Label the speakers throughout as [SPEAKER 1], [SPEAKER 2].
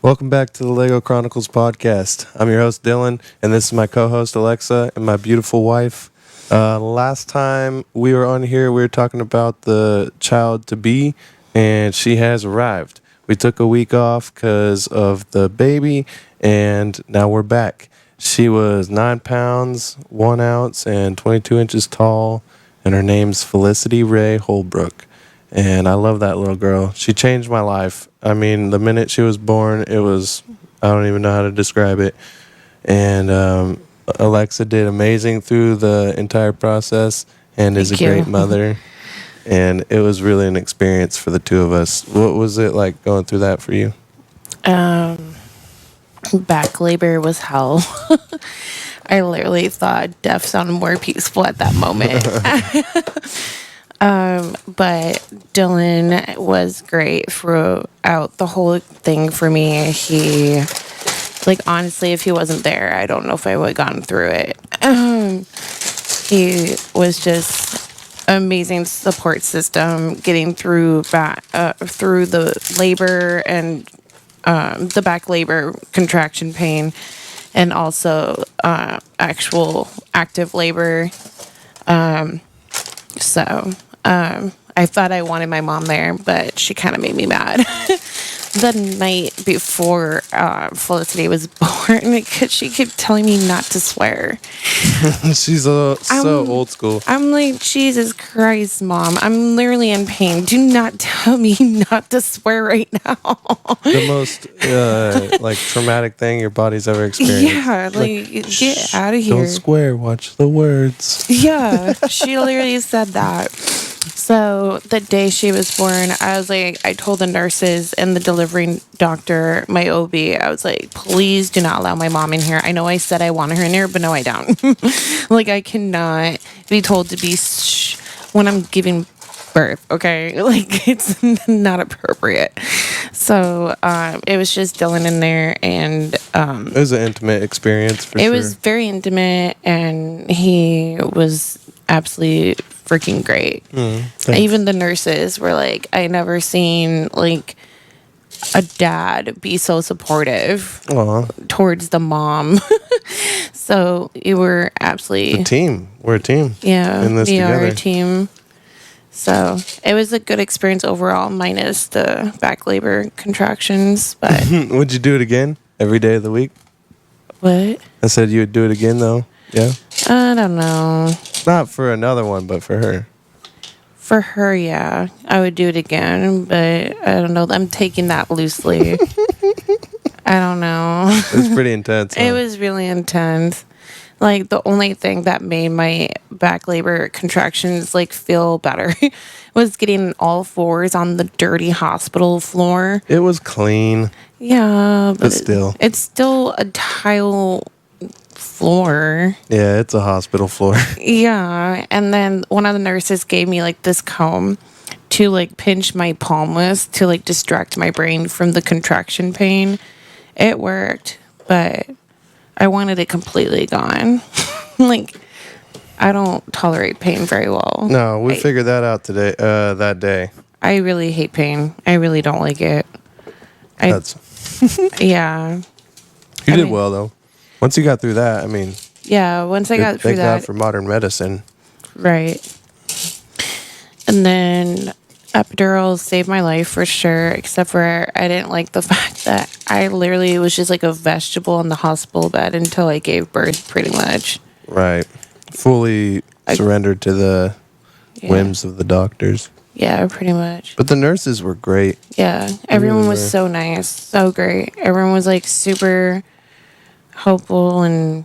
[SPEAKER 1] Welcome back to the Lego Chronicles podcast. I'm your host, Dylan, and this is my co-host, Alexa, and my beautiful wife. Last time we were on here, we were talking about the child-to-be, and she has arrived. We took a week off because of the baby, and now we're back. She was 9 pounds, 1 ounce, and 22 inches tall, and her name's Felicity Ray Holbrook. And I love that little girl. She changed my life. I mean, the minute she was born, I don't even know how to describe it. And Alexa did amazing through the entire process and is a great mother. And it was really an experience for the two of us. What was it like going through that for you?
[SPEAKER 2] Back labor was hell. I literally thought death sounded more peaceful at that moment. But Dylan was great throughout the whole thing for me. Honestly, if he wasn't there, I don't know if I would have gotten through it. He was just amazing support system getting through the labor and the back labor contraction pain, and also actual active labor. I thought I wanted my mom there, but she kind of made me mad. The night before Felicity was born, because she kept telling me not to swear.
[SPEAKER 1] She's so old school.
[SPEAKER 2] I'm like, Jesus Christ, Mom. I'm literally in pain. Do not tell me not to swear right now.
[SPEAKER 1] The most traumatic thing your body's ever experienced.
[SPEAKER 2] Yeah, get out of here.
[SPEAKER 1] Don't swear, watch the words.
[SPEAKER 2] Yeah, she literally said that. So the day she was born, I told the nurses and the delivering doctor, my OB, I was like, please do not allow my mom in here. I know I said I wanted her in here, but no, I don't. I cannot be told to be when I'm giving birth, okay? It's not appropriate. So it was just Dylan in there, and
[SPEAKER 1] it was an intimate experience for sure.
[SPEAKER 2] It was very intimate, and he was absolutely freaking great. Even the nurses were like, I never seen a dad be so supportive towards the mom. So you were absolutely
[SPEAKER 1] a team. We're a team.
[SPEAKER 2] Yeah,
[SPEAKER 1] in this
[SPEAKER 2] we
[SPEAKER 1] together.
[SPEAKER 2] are a team. So it was a good experience overall, minus the back labor contractions. But
[SPEAKER 1] would you do it again every day of the week?
[SPEAKER 2] What?
[SPEAKER 1] I said you would do it again, though. Yeah.
[SPEAKER 2] I don't know.
[SPEAKER 1] Not for another one, but for her.
[SPEAKER 2] For her, yeah, I would do it again, but I don't know. I'm taking that loosely. I don't know.
[SPEAKER 1] It was pretty intense. Huh?
[SPEAKER 2] It was really intense. The only thing that made my back labor contractions feel better was getting all fours on the dirty hospital floor.
[SPEAKER 1] It was clean.
[SPEAKER 2] Yeah,
[SPEAKER 1] but still,
[SPEAKER 2] it's still a tile floor.
[SPEAKER 1] Yeah, it's a hospital floor.
[SPEAKER 2] Yeah, and then one of the nurses gave me this comb to pinch my palm with to distract my brain from the contraction pain. It worked, but I wanted it completely gone. I don't tolerate pain very well.
[SPEAKER 1] No, we figured that out today. That day.
[SPEAKER 2] I really hate pain. I really don't like it. Yeah.
[SPEAKER 1] You did well though. Once you got through that,
[SPEAKER 2] yeah, once I got through that.
[SPEAKER 1] Thank God for modern medicine.
[SPEAKER 2] Right. And then epidural saved my life for sure, except for I didn't like the fact that I literally was just like a vegetable in the hospital bed until I gave birth, pretty much.
[SPEAKER 1] Right. Fully surrendered to the whims of the doctors.
[SPEAKER 2] Yeah, pretty much.
[SPEAKER 1] But the nurses were great.
[SPEAKER 2] Yeah, everyone was so nice, so great. Everyone was super hopeful and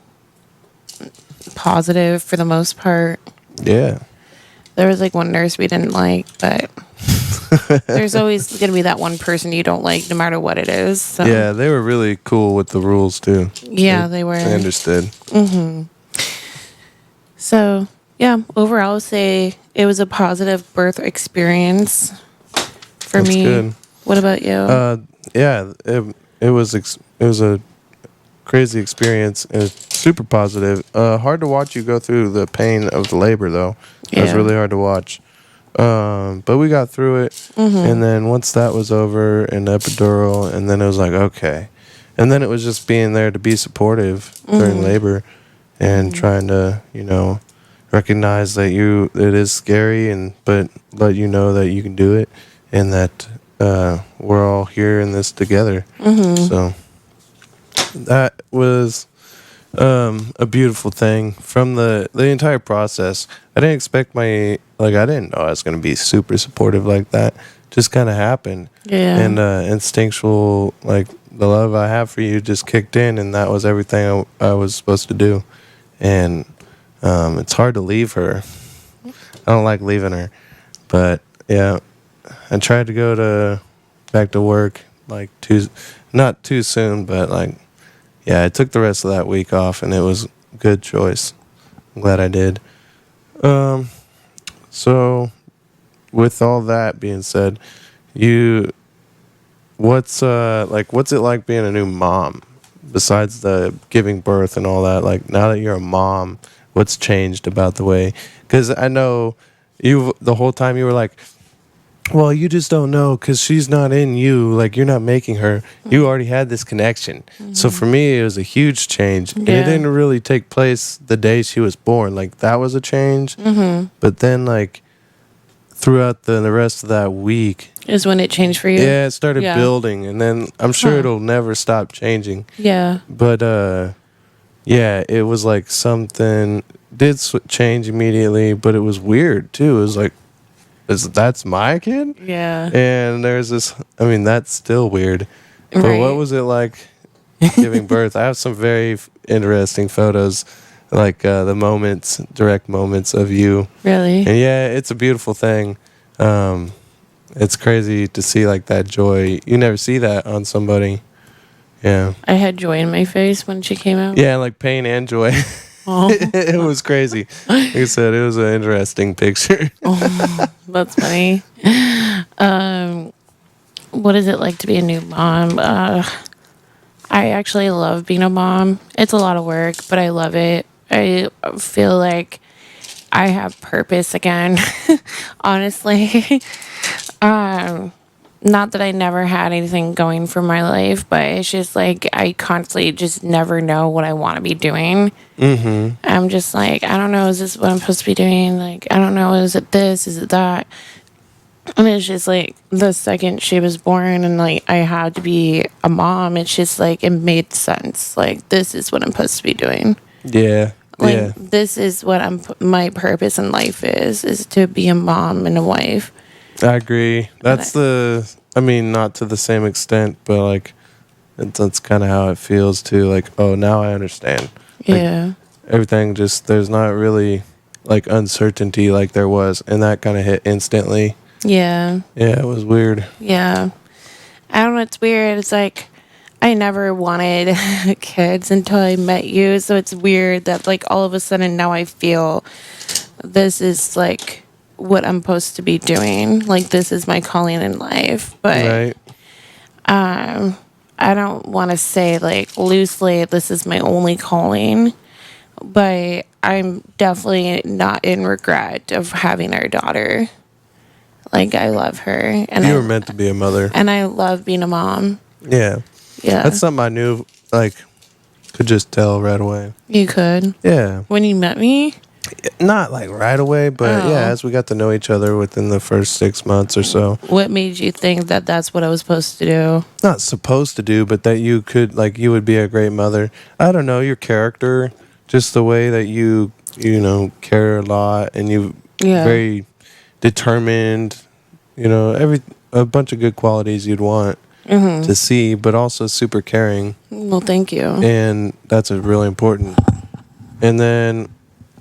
[SPEAKER 2] positive for the most part.
[SPEAKER 1] Yeah.
[SPEAKER 2] There was one nurse we didn't like, but there's always going to be that one person you don't like no matter what it is. So.
[SPEAKER 1] Yeah, they were really cool with the rules too.
[SPEAKER 2] Yeah, they were.
[SPEAKER 1] They understood.
[SPEAKER 2] Mm-hmm. So, yeah, overall I would say it was a positive birth experience for me.
[SPEAKER 1] Good.
[SPEAKER 2] What about you?
[SPEAKER 1] Yeah, it was a crazy experience. It's super positive. Hard to watch you go through the pain of the labor, though. It was really hard to watch. But we got through it. And then once that was over, and epidural, and then it was like, okay. And then it was just being there to be supportive during labor and trying to, recognize that it is scary, but let you know that you can do it and that we're all here in this together. So that was a beautiful thing from the entire process. I didn't expect I didn't know I was going to be super supportive like that. Just kind of happened.
[SPEAKER 2] Yeah.
[SPEAKER 1] And instinctual, like the love I have for you just kicked in, and that was everything I was supposed to do. And it's hard to leave her. I don't like leaving her. But yeah, I tried to go back to work not too soon, but yeah, I took the rest of that week off, and it was a good choice. I'm glad I did. So with all that being said, what's it like being a new mom besides the giving birth and all that? Like, now that you're a mom, what's changed about the way? Because I know the whole time you were like, well, you just don't know because she's not in you. Like, you're not making her. You already had this connection. So for me, it was a huge change. And it didn't really take place the day she was born. Like, that was a change. But then, throughout the rest of that week
[SPEAKER 2] is when it changed for you.
[SPEAKER 1] Yeah, it started building. And then I'm sure it'll never stop changing.
[SPEAKER 2] Yeah.
[SPEAKER 1] But, yeah, it was like something did change immediately. But it was weird, too. It was like, that's my kid?
[SPEAKER 2] Yeah.
[SPEAKER 1] And there's this, that's still weird. But
[SPEAKER 2] Right.
[SPEAKER 1] what was it like giving birth? I have some very interesting photos, the direct moments of you.
[SPEAKER 2] Really?
[SPEAKER 1] And yeah, it's a beautiful thing. It's crazy to see that joy. You never see that on somebody. Yeah.
[SPEAKER 2] I had joy in my face when she came out.
[SPEAKER 1] Yeah, like pain and joy.
[SPEAKER 2] Oh.
[SPEAKER 1] It was crazy. Like I said, it was an interesting picture.
[SPEAKER 2] Oh, that's funny. What is it like to be a new mom? I actually love being a mom. It's a lot of work, but I love it. I feel like I have purpose again, honestly. Not that I never had anything going for my life, but it's just I constantly just never know what I want to be doing. I'm just I don't know, is this what I'm supposed to be doing? I don't know, is it this? Is it that? And it's just the second she was born and I had to be a mom, it's just it made sense. This is what I'm supposed to be doing.
[SPEAKER 1] Yeah.
[SPEAKER 2] This is what my purpose in life is to be a mom and a wife.
[SPEAKER 1] I agree. That's not to the same extent, but that's kind of how it feels too. Oh, now I understand.
[SPEAKER 2] Yeah.
[SPEAKER 1] Everything there's not really uncertainty like there was, and that kind of hit instantly.
[SPEAKER 2] Yeah.
[SPEAKER 1] Yeah, it was weird.
[SPEAKER 2] Yeah. I don't know, it's weird. It's I never wanted kids until I met you, so it's weird that all of a sudden now I feel this is what I'm supposed to be doing. This is my calling in life. But
[SPEAKER 1] Right.
[SPEAKER 2] I don't want to say loosely this is my only calling, but I'm definitely not in regret of having our daughter. I love her, and
[SPEAKER 1] You were meant to be a mother.
[SPEAKER 2] and I love being a mom.
[SPEAKER 1] Yeah.
[SPEAKER 2] Yeah.
[SPEAKER 1] That's something I knew could just tell right away.
[SPEAKER 2] You could.
[SPEAKER 1] Yeah.
[SPEAKER 2] When you met me?
[SPEAKER 1] Not right away, but
[SPEAKER 2] Oh.
[SPEAKER 1] yeah, as we got to know each other within the first 6 months or so.
[SPEAKER 2] What made you think that that's what I was supposed to do?
[SPEAKER 1] Not supposed to do, but that you could you would be a great mother. I don't know, your character, just the way that you care a lot, and you
[SPEAKER 2] Yeah.
[SPEAKER 1] very determined, a bunch of good qualities you'd want to see, but also super caring,
[SPEAKER 2] Well, thank you.
[SPEAKER 1] and that's a really important. And then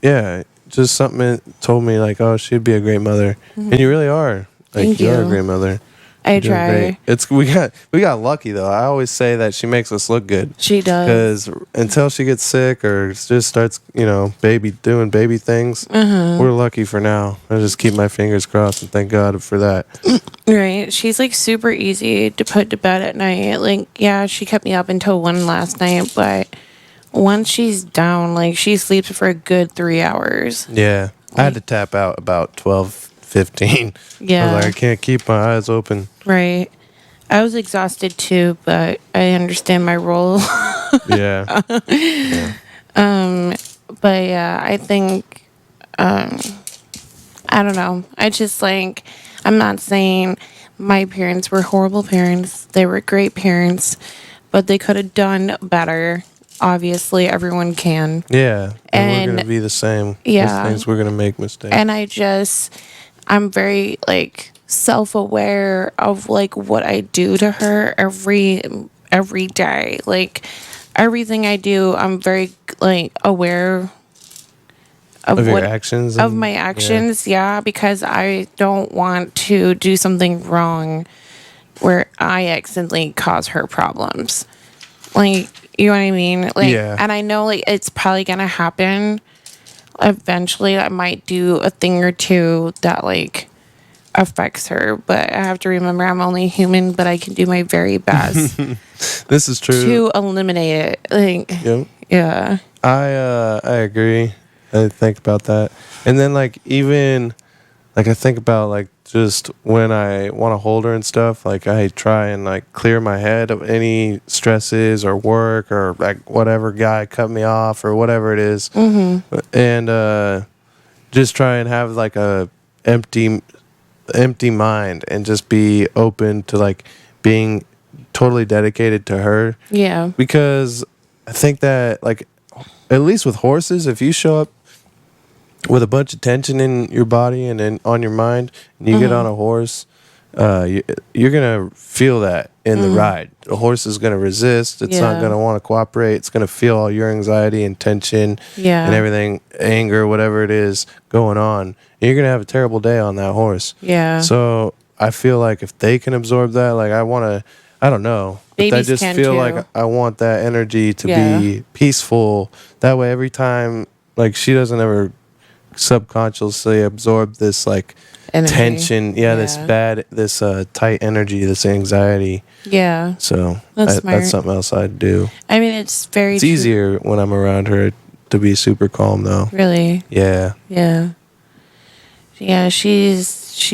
[SPEAKER 1] yeah, just something that told me oh, she'd be a great mother. And you really are.
[SPEAKER 2] Thank
[SPEAKER 1] you are a
[SPEAKER 2] you.
[SPEAKER 1] great mother.
[SPEAKER 2] I
[SPEAKER 1] You're doing
[SPEAKER 2] try.
[SPEAKER 1] great. We got lucky though. I always say that she makes us look good.
[SPEAKER 2] She does.
[SPEAKER 1] Because until she gets sick or just starts, doing baby things, we're lucky for now. I just keep my fingers crossed and thank God for that.
[SPEAKER 2] Right. She's super easy to put to bed at night. Yeah, she kept me up until 1 last night, but once she's down, she sleeps for a good 3 hours.
[SPEAKER 1] Yeah. I had to tap out about 12, 15.
[SPEAKER 2] Yeah.
[SPEAKER 1] I was like, I can't keep my eyes open.
[SPEAKER 2] Right. I was exhausted too, but I understand my role.
[SPEAKER 1] Yeah. Yeah.
[SPEAKER 2] But yeah, I think I don't know. I just like I'm not saying my parents were horrible parents. They were great parents, but they could have done better. Obviously, everyone can.
[SPEAKER 1] Yeah. And we're
[SPEAKER 2] And
[SPEAKER 1] going to be the same.
[SPEAKER 2] yeah.
[SPEAKER 1] There's things we're going to make mistakes.
[SPEAKER 2] And I'm very like self-aware of like what I do to her every day. Like everything I do, I'm very like aware of
[SPEAKER 1] your
[SPEAKER 2] what
[SPEAKER 1] actions.
[SPEAKER 2] of my actions, yeah, because I don't want to do something wrong where I accidentally cause her problems. Like, you know what I mean? Like,
[SPEAKER 1] Yeah.
[SPEAKER 2] and I know like it's probably gonna happen eventually. I might do a thing or two that like affects her, but I have to remember I'm only human, but I can do my very best
[SPEAKER 1] This is true.
[SPEAKER 2] to eliminate it. Like,
[SPEAKER 1] Yep.
[SPEAKER 2] yeah.
[SPEAKER 1] I agree. I think about that. And then like even like I think about like just when I want to hold her and stuff, like I try and like clear my head of any stresses or work or like whatever guy cut me off or whatever it is. Mm-hmm. And just try and have like a empty mind and just be open to like being totally dedicated to her.
[SPEAKER 2] Yeah.
[SPEAKER 1] Because I think that like at least with horses, if you show up with a bunch of tension in your body and on your mind, and you get on a horse, you're gonna feel that in the ride. The horse is gonna resist. It's not gonna want to cooperate. It's gonna feel all your anxiety and tension and everything, anger, whatever it is going on. And you're gonna have a terrible day on that horse.
[SPEAKER 2] Yeah.
[SPEAKER 1] So I feel like if they can absorb that, like I don't know. But I
[SPEAKER 2] Babies
[SPEAKER 1] just
[SPEAKER 2] can
[SPEAKER 1] feel
[SPEAKER 2] too.
[SPEAKER 1] like I want that energy to
[SPEAKER 2] Yeah.
[SPEAKER 1] be peaceful. That way, every time, like she doesn't ever subconsciously absorb this like
[SPEAKER 2] Energy.
[SPEAKER 1] tension, this tight energy, this anxiety.
[SPEAKER 2] Yeah.
[SPEAKER 1] So
[SPEAKER 2] That's smart.
[SPEAKER 1] that's something else I'd do.
[SPEAKER 2] I mean, it's very
[SPEAKER 1] It's easier when I'm around her to be super calm though.
[SPEAKER 2] Really?
[SPEAKER 1] Yeah.
[SPEAKER 2] Yeah. Yeah, she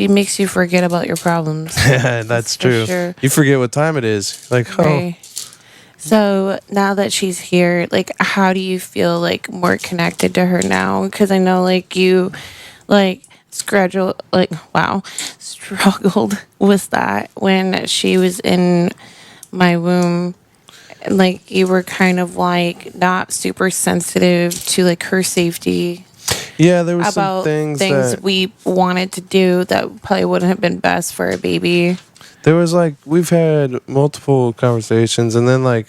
[SPEAKER 2] makes you forget about your problems.
[SPEAKER 1] That's
[SPEAKER 2] for
[SPEAKER 1] true.
[SPEAKER 2] sure.
[SPEAKER 1] You forget what time it is. Like,
[SPEAKER 2] Right. So now that she's here, like, how do you feel like more connected to her now? Because I know like you, like struggled with that when she was in my womb. Like you were kind of like not super sensitive to like her safety.
[SPEAKER 1] yeah, there was some
[SPEAKER 2] About
[SPEAKER 1] things that
[SPEAKER 2] we wanted to do that probably wouldn't have been best for a baby.
[SPEAKER 1] there was like we've had multiple conversations and then like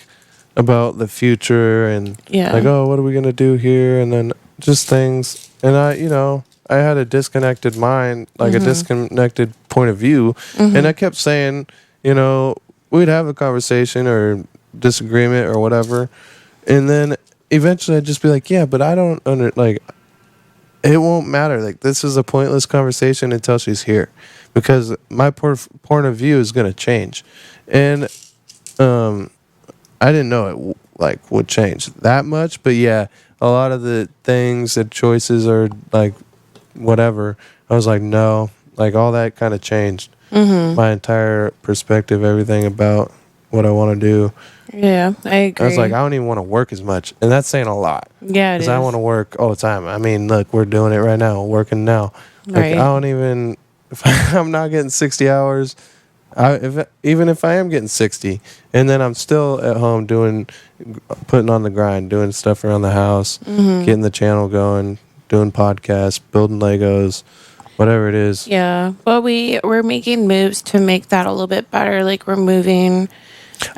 [SPEAKER 1] about the future and
[SPEAKER 2] Yeah.
[SPEAKER 1] like, oh, what are we gonna do here, and then just things, and I had a disconnected mind, like a disconnected point of view, and I kept saying, we'd have a conversation or disagreement or whatever, and then eventually I'd just be like, yeah, but I don't it won't matter. Like, this is a pointless conversation until she's here, because my point of view is going to change. And I didn't know it would change that much, but yeah, a lot of the things, the choices are like whatever. I was like, no, like all that kind of changed my entire perspective, everything about what I want to do.
[SPEAKER 2] Yeah, I agree.
[SPEAKER 1] I was like, I don't even want to work as much, and that's saying a lot.
[SPEAKER 2] Yeah, it is.
[SPEAKER 1] Because I want to work all the time. I mean, look, we're doing it right now, working now. Like,
[SPEAKER 2] Right.
[SPEAKER 1] I don't even, if I'm not getting 60 hours, even if I am getting 60, and then I'm still at home putting on the grind, doing stuff around the house, getting the channel going, doing podcasts, building Legos, whatever it is.
[SPEAKER 2] Yeah, but we're making moves to make that a little bit better. Like we're moving.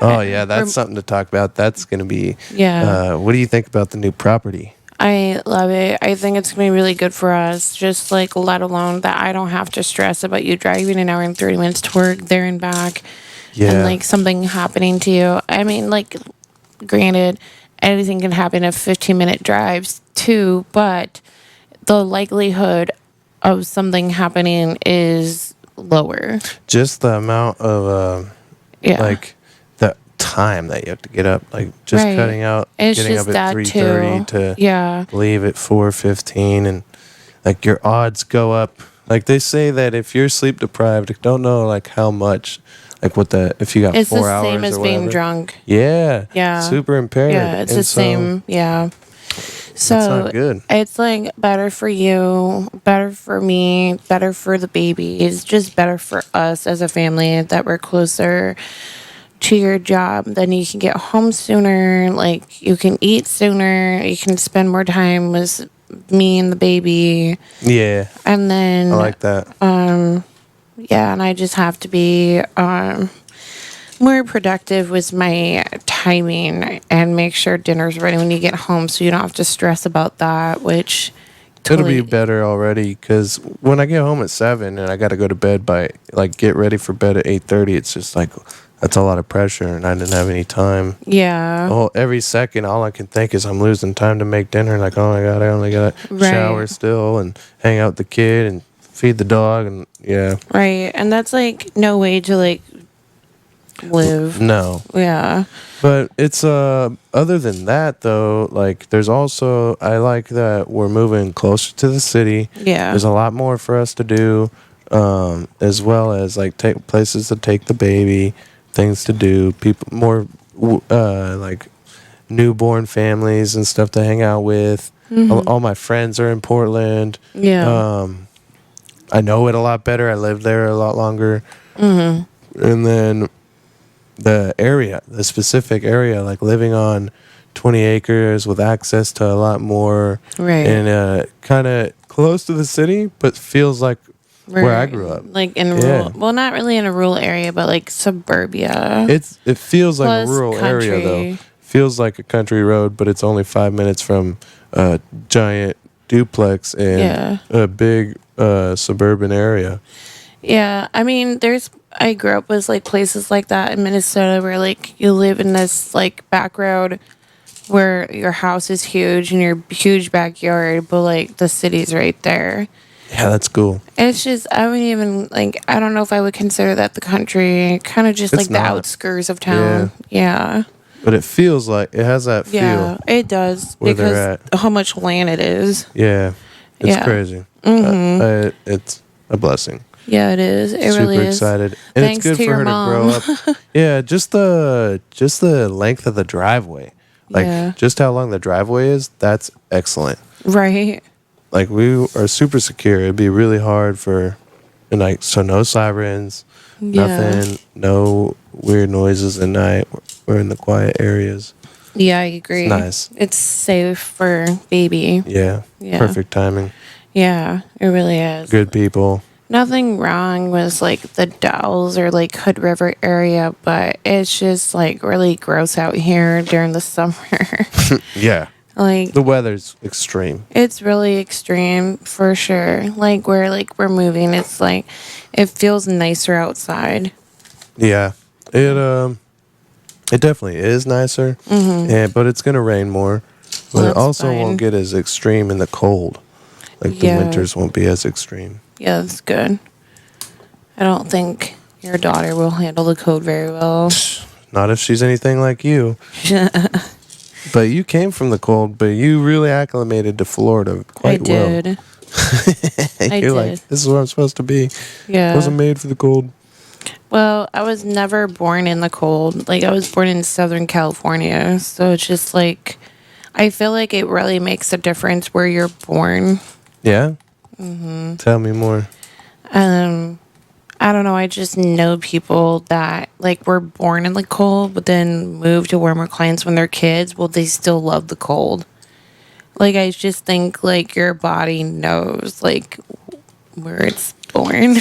[SPEAKER 1] Oh, yeah, that's something to talk about. That's going to be, what do you think about the new property?
[SPEAKER 2] I love it. I think it's going to be really good for us. Just like, let alone that I don't have to stress about you driving an hour and 30 minutes to work there and back.
[SPEAKER 1] Yeah.
[SPEAKER 2] And like something happening to you. I mean, like, granted, anything can happen in 15-minute drives too, but the likelihood of something happening is lower.
[SPEAKER 1] Just the amount of, like, the time that you have to get up, like just
[SPEAKER 2] Right.
[SPEAKER 1] cutting out,
[SPEAKER 2] It's
[SPEAKER 1] getting
[SPEAKER 2] just
[SPEAKER 1] up at
[SPEAKER 2] that
[SPEAKER 1] 3:30
[SPEAKER 2] too. Yeah.
[SPEAKER 1] leave at 4:15, and like your odds go up Like they say that if you're sleep deprived, don't know like how much, like what the if you got
[SPEAKER 2] It's
[SPEAKER 1] 4
[SPEAKER 2] the
[SPEAKER 1] hours
[SPEAKER 2] same as
[SPEAKER 1] or
[SPEAKER 2] being
[SPEAKER 1] whatever.
[SPEAKER 2] drunk.
[SPEAKER 1] Yeah.
[SPEAKER 2] Yeah.
[SPEAKER 1] Super impaired.
[SPEAKER 2] Yeah, it's
[SPEAKER 1] And
[SPEAKER 2] the same. Yeah.
[SPEAKER 1] That's
[SPEAKER 2] So
[SPEAKER 1] not good.
[SPEAKER 2] it's like better for you, better for me, better for the baby. It's just better for us as a family that we're closer to your job. Then you can get home sooner. Like you can eat sooner. You can spend more time with me and the baby.
[SPEAKER 1] Yeah.
[SPEAKER 2] And then
[SPEAKER 1] I like that.
[SPEAKER 2] yeah, and I just have to be more productive with my timing and make sure dinner's ready when you get home so you don't have to stress about that, which
[SPEAKER 1] It'll be
[SPEAKER 2] totally
[SPEAKER 1] better already because when I get home at 7 and I got to go to bed by like get ready for bed at 8:30, it's just like that's a lot of pressure and I didn't have any time.
[SPEAKER 2] yeah.
[SPEAKER 1] Oh, every second, all I can think is I'm losing time to make dinner. Like, oh my god, I only got to
[SPEAKER 2] Right.
[SPEAKER 1] shower still and hang out with the kid and feed the dog and yeah.
[SPEAKER 2] Right. And that's like no way to like live.
[SPEAKER 1] No,
[SPEAKER 2] Yeah.
[SPEAKER 1] but it's other than that though, like there's also I like that we're moving closer to the city.
[SPEAKER 2] Yeah.
[SPEAKER 1] There's a lot more for us to do, as well as like take places to take the baby, things to do, people more like newborn families and stuff to hang out with. All my friends are in Portland.
[SPEAKER 2] Yeah.
[SPEAKER 1] I know it a lot better. I lived there a lot longer. And then the area, the specific area, like living on 20 acres with access to a lot more,
[SPEAKER 2] Right.
[SPEAKER 1] and kind of close to the city, but feels like where I grew up.
[SPEAKER 2] Like in
[SPEAKER 1] Yeah.
[SPEAKER 2] rural, well, not really in a rural area, but like suburbia.
[SPEAKER 1] It feels like
[SPEAKER 2] Plus
[SPEAKER 1] a rural area
[SPEAKER 2] country.
[SPEAKER 1] though. Feels like a country road, but it's only 5 minutes from a giant duplex and
[SPEAKER 2] Yeah.
[SPEAKER 1] a big suburban area.
[SPEAKER 2] Yeah, I mean, I grew up with like places like that in Minnesota where like you live in this like back road where your house is huge and your huge backyard, but like the city's right there.
[SPEAKER 1] Yeah, that's cool.
[SPEAKER 2] It's just, I wouldn't even like, I don't know if I would consider that the country, kind of just
[SPEAKER 1] It's
[SPEAKER 2] like the
[SPEAKER 1] not.
[SPEAKER 2] outskirts of town. Yeah.
[SPEAKER 1] But it feels like it has that feel.
[SPEAKER 2] Yeah, it does
[SPEAKER 1] where they're
[SPEAKER 2] because
[SPEAKER 1] at.
[SPEAKER 2] how much land it is.
[SPEAKER 1] Yeah, it's
[SPEAKER 2] Yeah.
[SPEAKER 1] crazy. It's a blessing.
[SPEAKER 2] Yeah, it is. It
[SPEAKER 1] Super
[SPEAKER 2] really is.
[SPEAKER 1] excited, and
[SPEAKER 2] Thanks
[SPEAKER 1] it's good
[SPEAKER 2] to
[SPEAKER 1] for
[SPEAKER 2] your
[SPEAKER 1] her
[SPEAKER 2] mom.
[SPEAKER 1] to grow up. Yeah, just the length of the driveway, like
[SPEAKER 2] Yeah.
[SPEAKER 1] just how long the driveway is. That's excellent.
[SPEAKER 2] Right.
[SPEAKER 1] Like we are super secure. It'd be really hard for, and like so no sirens,
[SPEAKER 2] Yeah.
[SPEAKER 1] nothing, no weird noises at night. We're in the quiet areas.
[SPEAKER 2] Yeah, I agree.
[SPEAKER 1] nice.
[SPEAKER 2] It's safe for baby.
[SPEAKER 1] Yeah,
[SPEAKER 2] Yeah.
[SPEAKER 1] perfect timing.
[SPEAKER 2] Yeah, it really is.
[SPEAKER 1] Good people.
[SPEAKER 2] Nothing wrong with like the Dalles or like Hood River area, but it's just like really gross out here during the summer.
[SPEAKER 1] Yeah,
[SPEAKER 2] Like
[SPEAKER 1] the weather's extreme.
[SPEAKER 2] it's really extreme for sure. Like where like we're moving, it's like it feels nicer outside.
[SPEAKER 1] Yeah, it definitely is nicer. Yeah, but it's gonna rain more. But
[SPEAKER 2] Well,
[SPEAKER 1] it
[SPEAKER 2] that's
[SPEAKER 1] also
[SPEAKER 2] fine.
[SPEAKER 1] won't get as extreme in the cold. Like the
[SPEAKER 2] Yeah.
[SPEAKER 1] winters won't be as extreme.
[SPEAKER 2] Yeah, that's good. I don't think your daughter will handle the code very well.
[SPEAKER 1] Not if she's anything like you. But you came from the cold, but you really acclimated to Florida quite
[SPEAKER 2] I
[SPEAKER 1] well.
[SPEAKER 2] did.
[SPEAKER 1] You're
[SPEAKER 2] did.
[SPEAKER 1] like, this is where I'm supposed to be.
[SPEAKER 2] Yeah.
[SPEAKER 1] Wasn't made for the cold.
[SPEAKER 2] Well, I was never born in the cold. Like I was born in Southern California, so it's just like I feel like it really makes a difference where you're born.
[SPEAKER 1] Yeah? Tell me more.
[SPEAKER 2] I don't know. I just know people that like were born in the cold, but then moved to warmer climates when they're kids. Well, they still love the cold. Like I just think like your body knows like where it's born.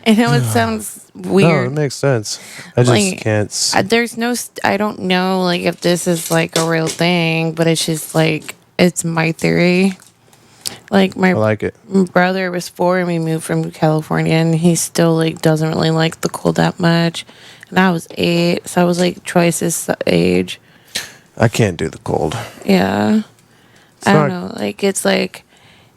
[SPEAKER 2] I know it sounds
[SPEAKER 1] No, it
[SPEAKER 2] weird.
[SPEAKER 1] makes sense. I just
[SPEAKER 2] Like,
[SPEAKER 1] can't.
[SPEAKER 2] There's no. I don't know like if this is like a real thing, but it's just like it's my theory. Like my
[SPEAKER 1] I like it.
[SPEAKER 2] brother was 4 and we moved from California and he still like doesn't really like the cold that much. And I was 8, so I was like twice his age.
[SPEAKER 1] I can't do the cold.
[SPEAKER 2] Yeah. I don't
[SPEAKER 1] not-
[SPEAKER 2] know. Like it's like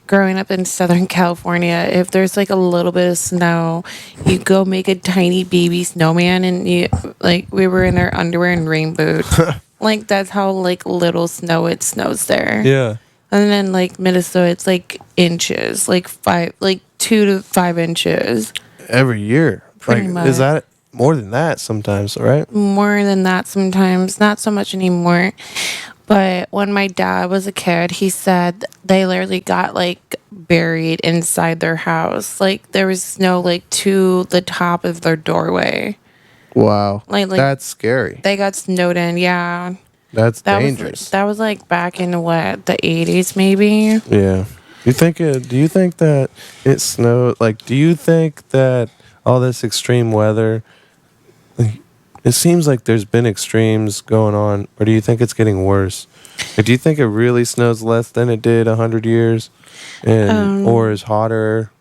[SPEAKER 2] growing up in Southern California, if there's like a little bit of snow, you go make a tiny baby snowman and you like we were in our underwear and rain boots. Like that's how like little it snows there.
[SPEAKER 1] Yeah.
[SPEAKER 2] And then like Minnesota, it's like inches, like 5, like 2 to 5 inches.
[SPEAKER 1] Every year.
[SPEAKER 2] Pretty
[SPEAKER 1] Like, is
[SPEAKER 2] much.
[SPEAKER 1] that more than that sometimes, right?
[SPEAKER 2] More than that sometimes, not so much anymore. But when my dad was a kid, he said they literally got like buried inside their house. Like there was snow like to the top of their doorway.
[SPEAKER 1] Wow.
[SPEAKER 2] Like
[SPEAKER 1] That's scary.
[SPEAKER 2] they got snowed in. Yeah,
[SPEAKER 1] That's
[SPEAKER 2] that
[SPEAKER 1] dangerous.
[SPEAKER 2] that was like back in what, the 80s maybe.
[SPEAKER 1] Yeah. Do you think that it snowed? Like, do you think that all this extreme weather, like, it seems like there's been extremes going on, or do you think it's getting worse? Like, do you think it really snows less than it did 100 years, or is hotter?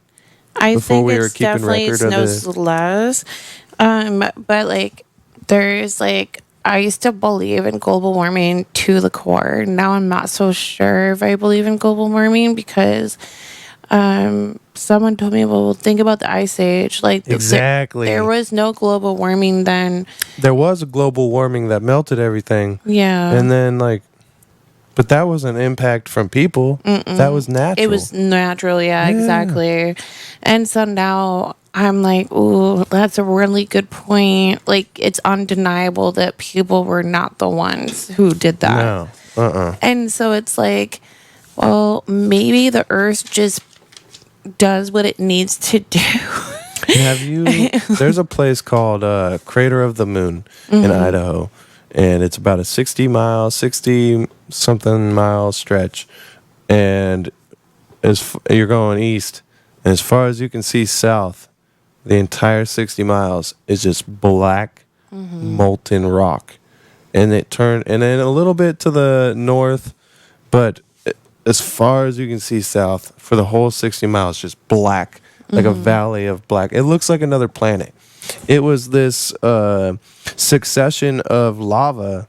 [SPEAKER 2] I
[SPEAKER 1] Before
[SPEAKER 2] think
[SPEAKER 1] we were
[SPEAKER 2] it's
[SPEAKER 1] keeping
[SPEAKER 2] definitely
[SPEAKER 1] record of
[SPEAKER 2] snows less. But like there's like I used to believe in global warming to the core. Now I'm not so sure if I believe in global warming because someone told me, well, think about the ice age. Like
[SPEAKER 1] Exactly.
[SPEAKER 2] there was no global warming then.
[SPEAKER 1] There was a global warming that melted everything,
[SPEAKER 2] Yeah.
[SPEAKER 1] and then but that was an impact from people. That was natural.
[SPEAKER 2] It was natural, yeah,
[SPEAKER 1] Yeah.
[SPEAKER 2] exactly. And so now I'm like, ooh, that's a really good point. Like, it's undeniable that people were not the ones who did that.
[SPEAKER 1] No.
[SPEAKER 2] And so it's like, well, maybe the earth just does what it needs to do.
[SPEAKER 1] Have you? There's a place called Crater of the Moon in Idaho, and it's about a 60 something mile stretch, and you're going east, and as far as you can see south, the entire 60 miles is just black molten rock, and and then a little bit to the north, but as far as you can see south for the whole 60 miles, just black, like a valley of black. It looks like another planet. It was this succession of lava,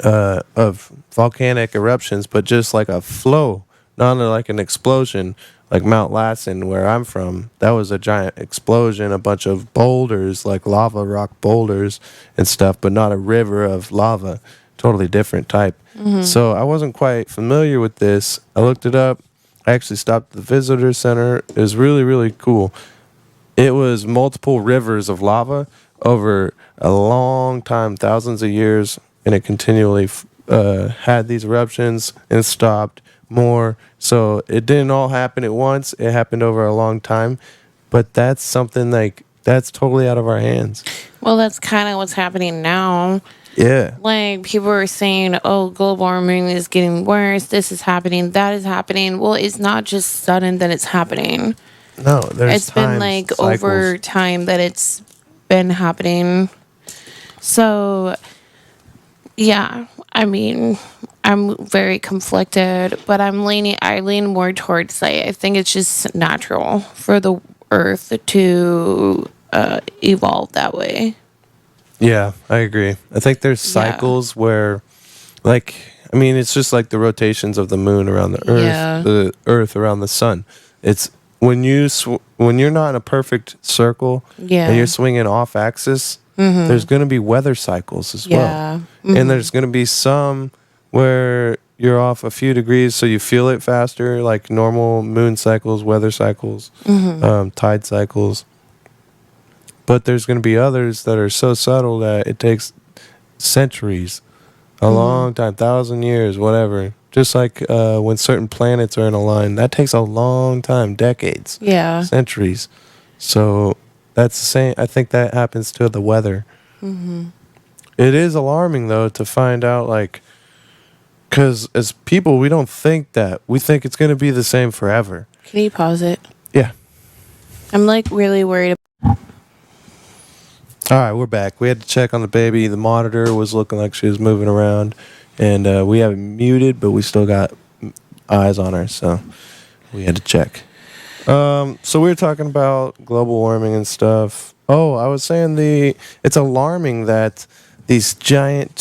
[SPEAKER 1] of volcanic eruptions, but just like a flow, not like an explosion. Like Mount Lassen, where I'm from, that was a giant explosion, a bunch of boulders, like lava rock boulders and stuff, but not a river of lava. Totally different type. So I wasn't quite familiar with this. I looked it up. I actually stopped at the visitor center. It was really, really cool. It was multiple rivers of lava over a long time, thousands of years, and it continually had these eruptions and stopped more. So it didn't all happen at once. It happened over a long time. But that's something that's totally out of our hands.
[SPEAKER 2] Well, that's kind of what's happening now.
[SPEAKER 1] Yeah.
[SPEAKER 2] Like people are saying, oh, global warming is getting worse. This is happening. That is happening. Well, it's not just sudden that it's happening.
[SPEAKER 1] No, there's
[SPEAKER 2] It's been like
[SPEAKER 1] cycles.
[SPEAKER 2] over time that it's been happening. So, yeah, I mean, I'm very conflicted, but I lean more towards like, I think it's just natural for the earth to evolve that way.
[SPEAKER 1] Yeah, I agree. I think there's cycles where, like, I mean, it's just like the rotations of the moon around the earth, the earth around the sun. It's when you're not in a perfect circle and you're swinging off axis, there's going to be weather cycles as well. And there's going to be some where you're off a few degrees, so you feel it faster, like normal moon cycles, weather cycles, tide cycles. But there's going to be others that are so subtle that it takes centuries, a long time, 1,000 years, whatever. Just like when certain planets are in a line, that takes a long time, decades, centuries. So that's the same. I think that happens to the weather. It is alarming, though, to find out, like, because as people, we don't think that. We think it's going to be the same forever.
[SPEAKER 2] Can you pause it?
[SPEAKER 1] Yeah.
[SPEAKER 2] I'm like really worried.
[SPEAKER 1] All right, we're back. We had to check on the baby. The monitor was looking like she was moving around, and we have it muted, but we still got eyes on her, so we had to check. So we were talking about global warming and stuff. Oh, I was saying it's alarming that these giant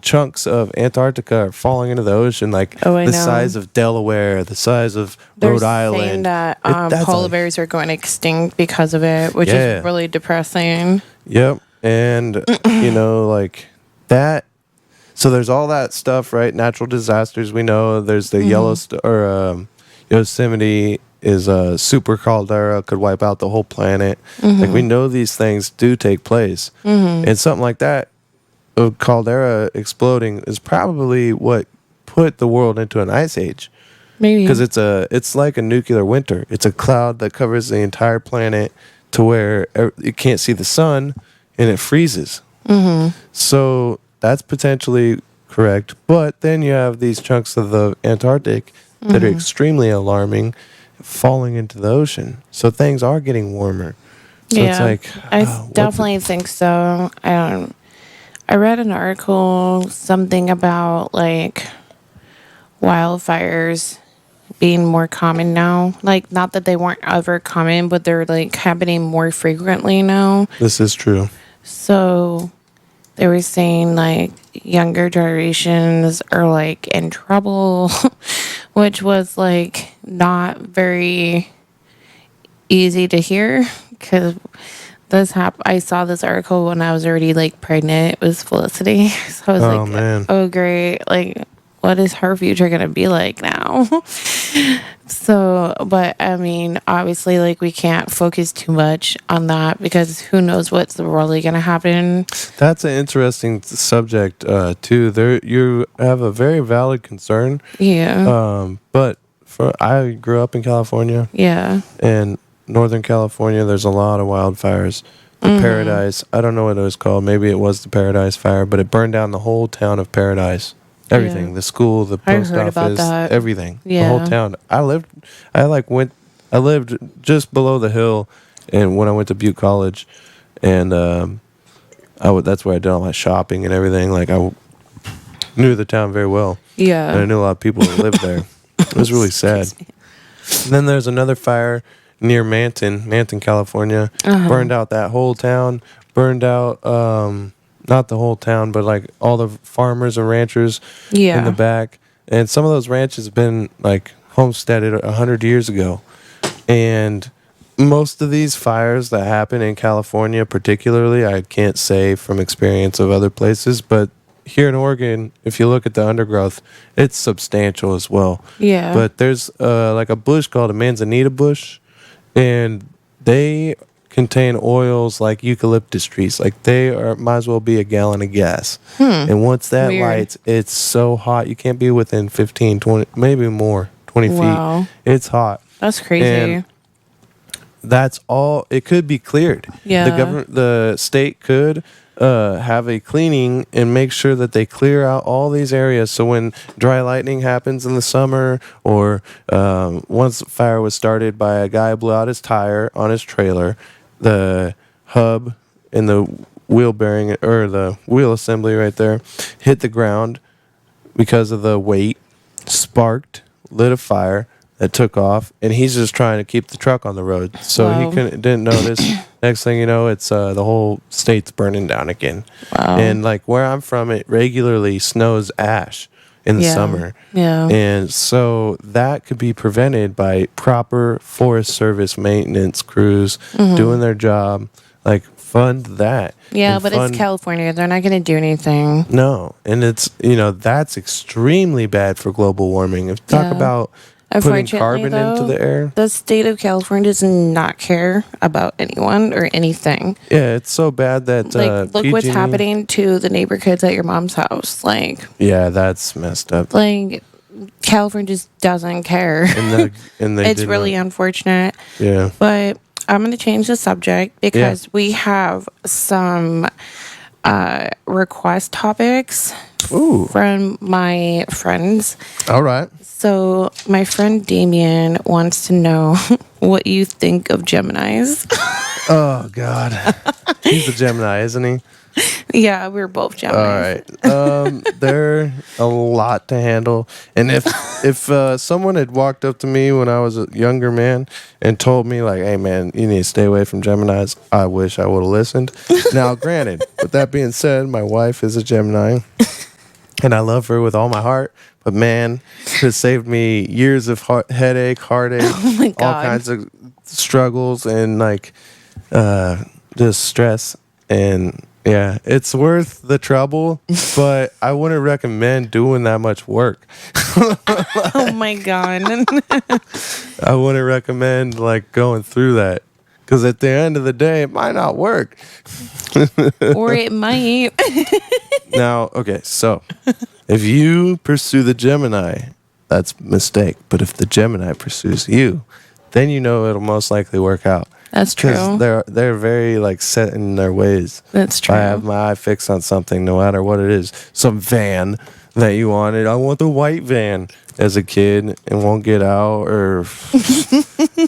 [SPEAKER 1] chunks of Antarctica are falling into the ocean, like the size of Delaware, the size of Rhode Island.
[SPEAKER 2] Saying that polar bears are going extinct because of it, which is really depressing.
[SPEAKER 1] Yep. And, like that. So there's all that stuff, right? Natural disasters. We know there's the Yosemite is a super caldera, could wipe out the whole planet. Like we know these things do take place, and something like that, a caldera exploding, is probably what put the world into an ice age.
[SPEAKER 2] Maybe.
[SPEAKER 1] Because it's like a nuclear winter. It's a cloud that covers the entire planet to where you can't see the sun and it freezes. So that's potentially correct. But then you have these chunks of the Antarctic that are extremely alarming, falling into the ocean. So things are getting warmer. So it's like
[SPEAKER 2] I definitely think so. I read an article, something about like wildfires being more common now. Like, not that they weren't ever common, but they're like happening more frequently now.
[SPEAKER 1] This is true.
[SPEAKER 2] So they were saying like younger generations are like in trouble, which was like not very easy to hear because I saw this article when I was already like pregnant. It was Felicity. So I was
[SPEAKER 1] Man.
[SPEAKER 2] oh great. Like, what is her future going to be like now? So, but I mean, obviously, like, we can't focus too much on that because who knows what's really going to happen.
[SPEAKER 1] That's an interesting subject, too. There, you have a very valid concern.
[SPEAKER 2] Yeah.
[SPEAKER 1] But I grew up in California.
[SPEAKER 2] Yeah.
[SPEAKER 1] And Northern California, there's a lot of wildfires. The Paradise, I don't know what it was called. Maybe it was the Paradise Fire, but it burned down the whole town of Paradise. Everything, the school, the post office, everything, the whole town. I lived just below the hill, and when I went to Butte College, and that's where I did all my shopping and everything. Like I knew the town very well.
[SPEAKER 2] Yeah,
[SPEAKER 1] and I knew a lot of people that lived there. It was really sad. And then there's another fire near Manton, California. Burned out that whole town. Burned out. Not the whole town, but like all the farmers and ranchers in the back. And some of those ranches have been like homesteaded 100 years ago. And most of these fires that happen in California, particularly, I can't say from experience of other places, but here in Oregon, if you look at the undergrowth, it's substantial as well.
[SPEAKER 2] Yeah.
[SPEAKER 1] But there's like a bush called a manzanita bush, and they contain oils like eucalyptus trees. Like might as well be a gallon of gas. And once that lights, it's so hot. You can't be within 15, 20, maybe more, 20 feet. It's hot.
[SPEAKER 2] That's crazy.
[SPEAKER 1] And that's all. It could be cleared.
[SPEAKER 2] Yeah.
[SPEAKER 1] The state could have a cleaning and make sure that they clear out all these areas. So when dry lightning happens in the summer, or once the fire was started by a guy who blew out his tire on his trailer, the hub and the wheel bearing, or the wheel assembly right there, hit the ground because of the weight, sparked, lit a fire that took off, and he's just trying to keep the truck on the road. So he didn't notice. Next thing you know, it's the whole state's burning down again.
[SPEAKER 2] Wow.
[SPEAKER 1] And like where I'm from, it regularly snows ash in the summer.
[SPEAKER 2] Yeah.
[SPEAKER 1] And so that could be prevented by proper Forest Service maintenance crews doing their job. Like, fund that.
[SPEAKER 2] Yeah, but it's California. They're not going to do anything.
[SPEAKER 1] No. And it's, that's extremely bad for global warming. If you talk about putting carbon into the air.
[SPEAKER 2] The state of California does not care about anyone or anything.
[SPEAKER 1] Yeah, it's so bad that
[SPEAKER 2] like, look
[SPEAKER 1] PG&E,
[SPEAKER 2] what's happening to the neighborhoods at your mom's house. Like,
[SPEAKER 1] yeah, that's messed up.
[SPEAKER 2] Like, California just doesn't care.
[SPEAKER 1] And
[SPEAKER 2] it's really unfortunate.
[SPEAKER 1] Yeah.
[SPEAKER 2] But I'm going to change the subject because we have some request topics from my friends.
[SPEAKER 1] All right.
[SPEAKER 2] So my friend Damien wants to know what you think of Geminis.
[SPEAKER 1] Oh, God. He's a Gemini, isn't he?
[SPEAKER 2] Yeah, we're both Geminis.
[SPEAKER 1] All right. They're a lot to handle. And if someone had walked up to me when I was a younger man and told me, like, hey, man, you need to stay away from Geminis, I wish I would have listened. Now, granted, with that being said, my wife is a Gemini, and I love her with all my heart. But, man, it has saved me years of heartache, all kinds of struggles, and, like, just stress. And Yeah, it's worth the trouble, but I wouldn't recommend doing that much work.
[SPEAKER 2] Oh my god.
[SPEAKER 1] I wouldn't recommend like going through that because at the end of the day, it might not work.
[SPEAKER 2] Or it might.
[SPEAKER 1] Now, okay, so if you pursue the Gemini, that's a mistake. But if the Gemini pursues you, then you know it'll most likely work out.
[SPEAKER 2] That's true.
[SPEAKER 1] They're very like set in their ways.
[SPEAKER 2] That's true.
[SPEAKER 1] I have my eye fixed on something, no matter what it is. Some van that you wanted. I want the white van as a kid and won't get out, or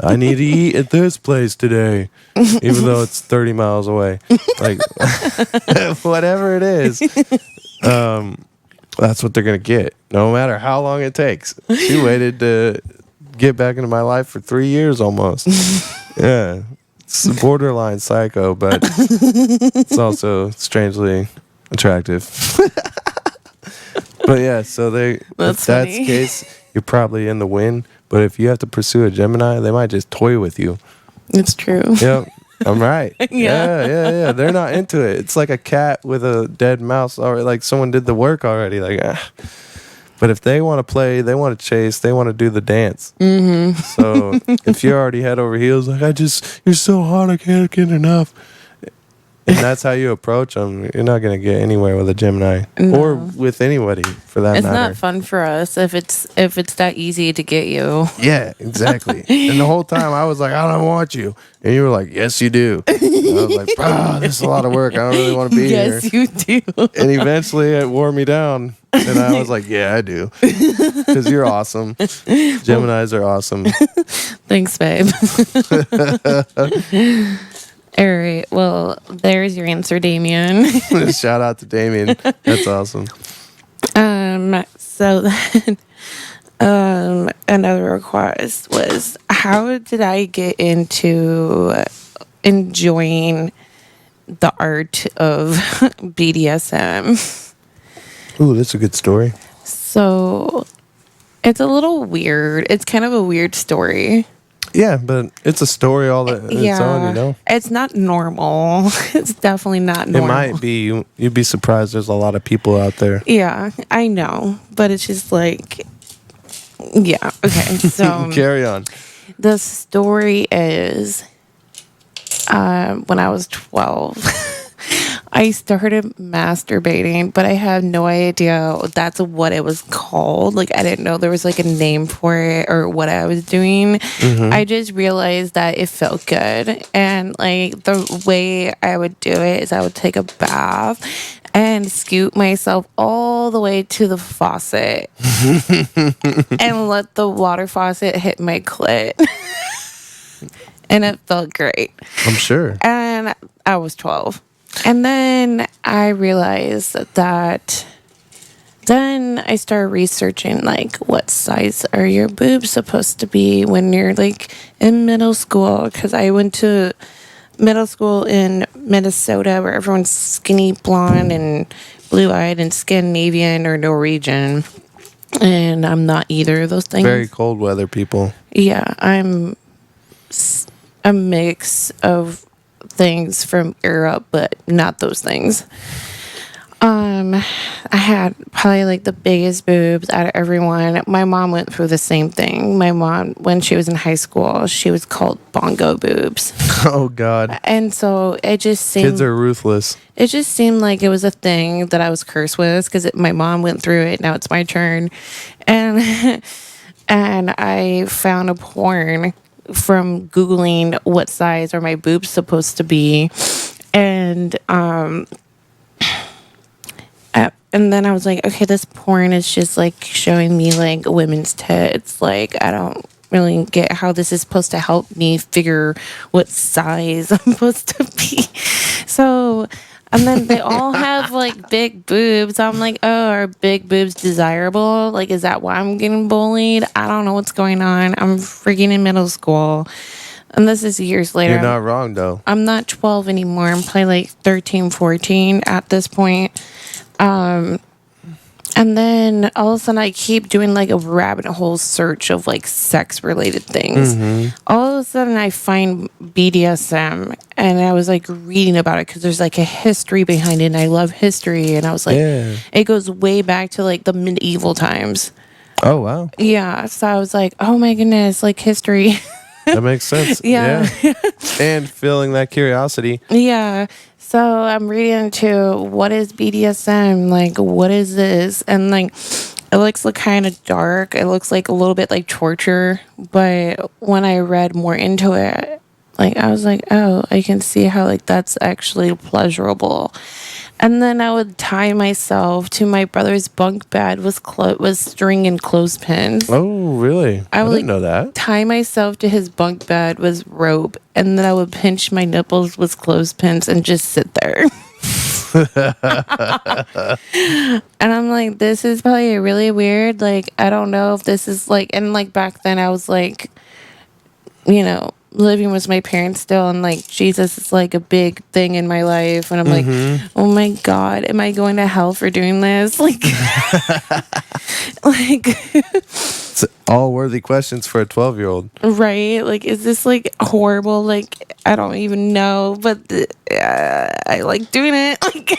[SPEAKER 1] I need to eat at this place today, even though it's 30 miles away. Like whatever it is, that's what they're gonna get, no matter how long it takes. She waited to get back into my life for 3 years almost. Yeah, it's borderline psycho, but it's also strangely attractive. But yeah, so if that's
[SPEAKER 2] funny.
[SPEAKER 1] the case, you're probably in the win. But if you have to pursue a Gemini, they might just toy with you.
[SPEAKER 2] It's true.
[SPEAKER 1] Yep, I'm right.
[SPEAKER 2] Yeah.
[SPEAKER 1] Yeah. They're not into it. It's like a cat with a dead mouse, or like someone did the work already. Like, But if they want to play, they want to chase, they want to do the dance. Mm-hmm. So if you're already head over heels, like, you're so hot, I can't get enough. And that's how you approach them. You're not going to get anywhere with a Gemini, or with anybody for that
[SPEAKER 2] It's
[SPEAKER 1] matter.
[SPEAKER 2] not fun for us if it's that easy to get you.
[SPEAKER 1] Yeah, exactly. And the whole time I was like, I don't want you. And you were like, yes, you do. And I was like, this is a lot of work. I don't really want to be here.
[SPEAKER 2] Yes, you do.
[SPEAKER 1] And eventually it wore me down. And I was like, yeah, I do. Because you're awesome. Geminis are awesome.
[SPEAKER 2] Thanks, babe. All right. Well, there's your answer, Damien.
[SPEAKER 1] Shout out to Damien. That's awesome.
[SPEAKER 2] So then, another request was, how did I get into enjoying the art of BDSM?
[SPEAKER 1] Ooh, that's a good story.
[SPEAKER 2] So it's a little weird. It's kind of a weird story.
[SPEAKER 1] Yeah, but it's a story all that its own, you know?
[SPEAKER 2] It's not normal. It's definitely not normal.
[SPEAKER 1] It might be. You'd be surprised there's a lot of people out there.
[SPEAKER 2] Yeah, I know. But it's just like, yeah. Okay, so
[SPEAKER 1] Carry on.
[SPEAKER 2] the story is when I was 12, I started masturbating, but I had no idea that's what it was called. Like, I didn't know there was like a name for it or what I was doing. Mm-hmm. I just realized that it felt good. And like the way I would do it is I would take a bath and scoot myself all the way to the faucet and let the water faucet hit my clit. And it felt great.
[SPEAKER 1] I'm sure.
[SPEAKER 2] And I was 12. And then I realized that then I started researching, like, what size are your boobs supposed to be when you're, like, in middle school? Because I went to middle school in Minnesota where everyone's skinny, blonde, and blue-eyed and Scandinavian or Norwegian. And I'm not either of those things.
[SPEAKER 1] Very cold weather people.
[SPEAKER 2] Yeah, I'm a mix of things from Europe, but not those things. I had probably like the biggest boobs out of everyone. My mom went through the same thing. My mom, when she was in high school, she was called bongo boobs.
[SPEAKER 1] Oh God.
[SPEAKER 2] And so it just seemed,
[SPEAKER 1] kids are ruthless.
[SPEAKER 2] It just seemed like it was a thing that I was cursed with because my mom went through it. Now it's my turn. And I found a porn from Googling what size are my boobs supposed to be. And then I was like, okay, this porn is just like showing me like women's tits. Like, I don't really get how this is supposed to help me figure what size I'm supposed to be. So, and then they all have like big boobs. I'm like, oh, are big boobs desirable? Like, is that why I'm getting bullied? I don't know what's going on. I'm freaking in middle school. And this is years later.
[SPEAKER 1] You're not wrong, though.
[SPEAKER 2] I'm not 12 anymore. I'm probably like 13, 14 at this point. And And then all of a sudden I keep doing like a rabbit hole search of like sex related things. All of a sudden I find BDSM, and I was like reading about it because there's like a history behind it, and I love history. And I was like,
[SPEAKER 1] Yeah.
[SPEAKER 2] it goes way back to like the medieval times.
[SPEAKER 1] Oh, wow.
[SPEAKER 2] Yeah. So I was like, oh my goodness, like history.
[SPEAKER 1] That makes sense.
[SPEAKER 2] Yeah.
[SPEAKER 1] And feeling that curiosity.
[SPEAKER 2] Yeah. So I'm reading into what is BDSM, like what is this? And like it looks like kind of dark. It looks like a little bit like torture, but when I read more into it, like I was like, oh, I can see how like that's actually pleasurable. And then I would tie myself to my brother's bunk bed with string and clothespins.
[SPEAKER 1] Oh, really? I
[SPEAKER 2] would
[SPEAKER 1] didn't know that.
[SPEAKER 2] tie myself to his bunk bed with rope, and then I would pinch my nipples with clothespins and just sit there. And I'm like, this is probably really weird. Like, I don't know if this is like, and like back then I was like, you know, living with my parents still, and like Jesus is like a big thing in my life, and I'm like, oh my God, am I going to hell for doing this? Like, like,
[SPEAKER 1] It's all worthy questions for a 12-year-old.
[SPEAKER 2] right? Like, is this like horrible? Like, I don't even know, but I like doing it. Like,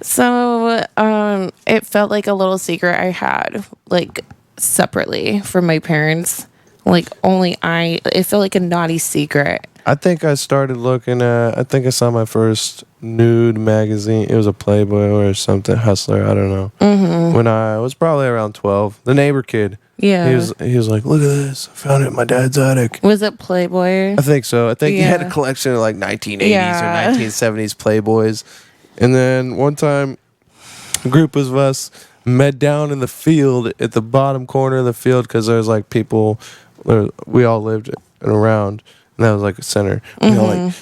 [SPEAKER 2] so it felt like a little secret I had, like separately from my parents. Like only it felt like a naughty secret.
[SPEAKER 1] I think I started looking at, I think I saw my first nude magazine. It was a Playboy or something, Hustler, I don't know. When I was probably around 12. The neighbor kid.
[SPEAKER 2] Yeah.
[SPEAKER 1] He was like, look at this. I found it in my dad's attic.
[SPEAKER 2] Was it Playboy?
[SPEAKER 1] I think so. I think he had a
[SPEAKER 2] Yeah.
[SPEAKER 1] collection of like 1980s
[SPEAKER 2] Yeah.
[SPEAKER 1] or 1970s Playboys. And then one time, a group of us met down in the field at the bottom corner of the field because there was like people, we all lived around, and that was like a center. We all like,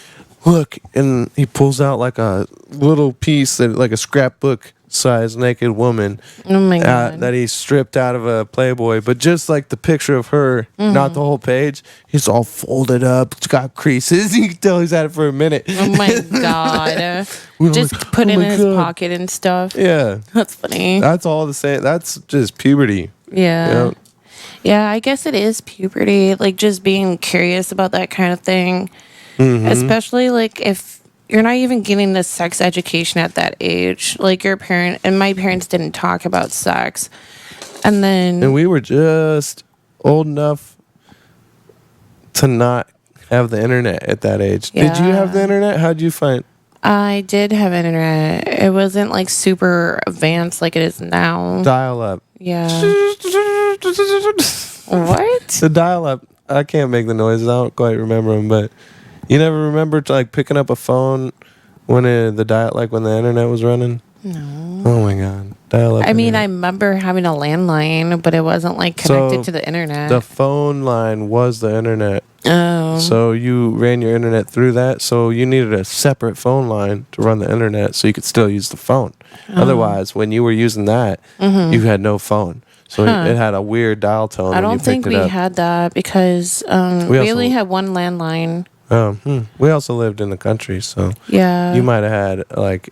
[SPEAKER 1] look, and he pulls out like a little piece, like a scrapbook size naked woman
[SPEAKER 2] Oh my God.
[SPEAKER 1] that he stripped out of a Playboy, but just like the picture of her, not the whole page. He's all folded up, it's got creases. You can tell he's had it for a minute.
[SPEAKER 2] Oh my God.
[SPEAKER 1] We were
[SPEAKER 2] Just
[SPEAKER 1] like,
[SPEAKER 2] put
[SPEAKER 1] "Oh
[SPEAKER 2] it
[SPEAKER 1] my
[SPEAKER 2] in his
[SPEAKER 1] God."
[SPEAKER 2] pocket and stuff.
[SPEAKER 1] Yeah,
[SPEAKER 2] That's funny.
[SPEAKER 1] that's all the same. That's just puberty.
[SPEAKER 2] Yeah.
[SPEAKER 1] Yeah.
[SPEAKER 2] Yeah, I guess it is puberty, like just being curious about that kind of thing. Especially like if you're not even getting the sex education at that age. Like your parent and my parents didn't talk about sex. And then
[SPEAKER 1] And we were just old enough to not have the internet at that age. Did you have the
[SPEAKER 2] Yeah.
[SPEAKER 1] internet? How'd you find?
[SPEAKER 2] I did have internet. It wasn't like super advanced like it is now.
[SPEAKER 1] Dial up.
[SPEAKER 2] Yeah. What?
[SPEAKER 1] The dial up. I can't make the noises. I don't quite remember them, but you never remember like picking up a phone when when the internet was running?
[SPEAKER 2] No.
[SPEAKER 1] Oh my God. Dial up.
[SPEAKER 2] I mean, I
[SPEAKER 1] internet.
[SPEAKER 2] remember having a landline, but it wasn't like connected
[SPEAKER 1] So,
[SPEAKER 2] to the internet.
[SPEAKER 1] The phone line was the internet.
[SPEAKER 2] Oh.
[SPEAKER 1] So you ran your internet through that. So you needed a separate phone line to run the internet so you could still use the phone. Otherwise, when you were using that, you had no phone. So it had a weird dial tone.
[SPEAKER 2] I
[SPEAKER 1] when you
[SPEAKER 2] don't think
[SPEAKER 1] picked
[SPEAKER 2] we
[SPEAKER 1] it up.
[SPEAKER 2] had that because
[SPEAKER 1] We
[SPEAKER 2] we only
[SPEAKER 1] also-
[SPEAKER 2] had one landline.
[SPEAKER 1] We also lived in the country, so
[SPEAKER 2] Yeah.
[SPEAKER 1] you might have had like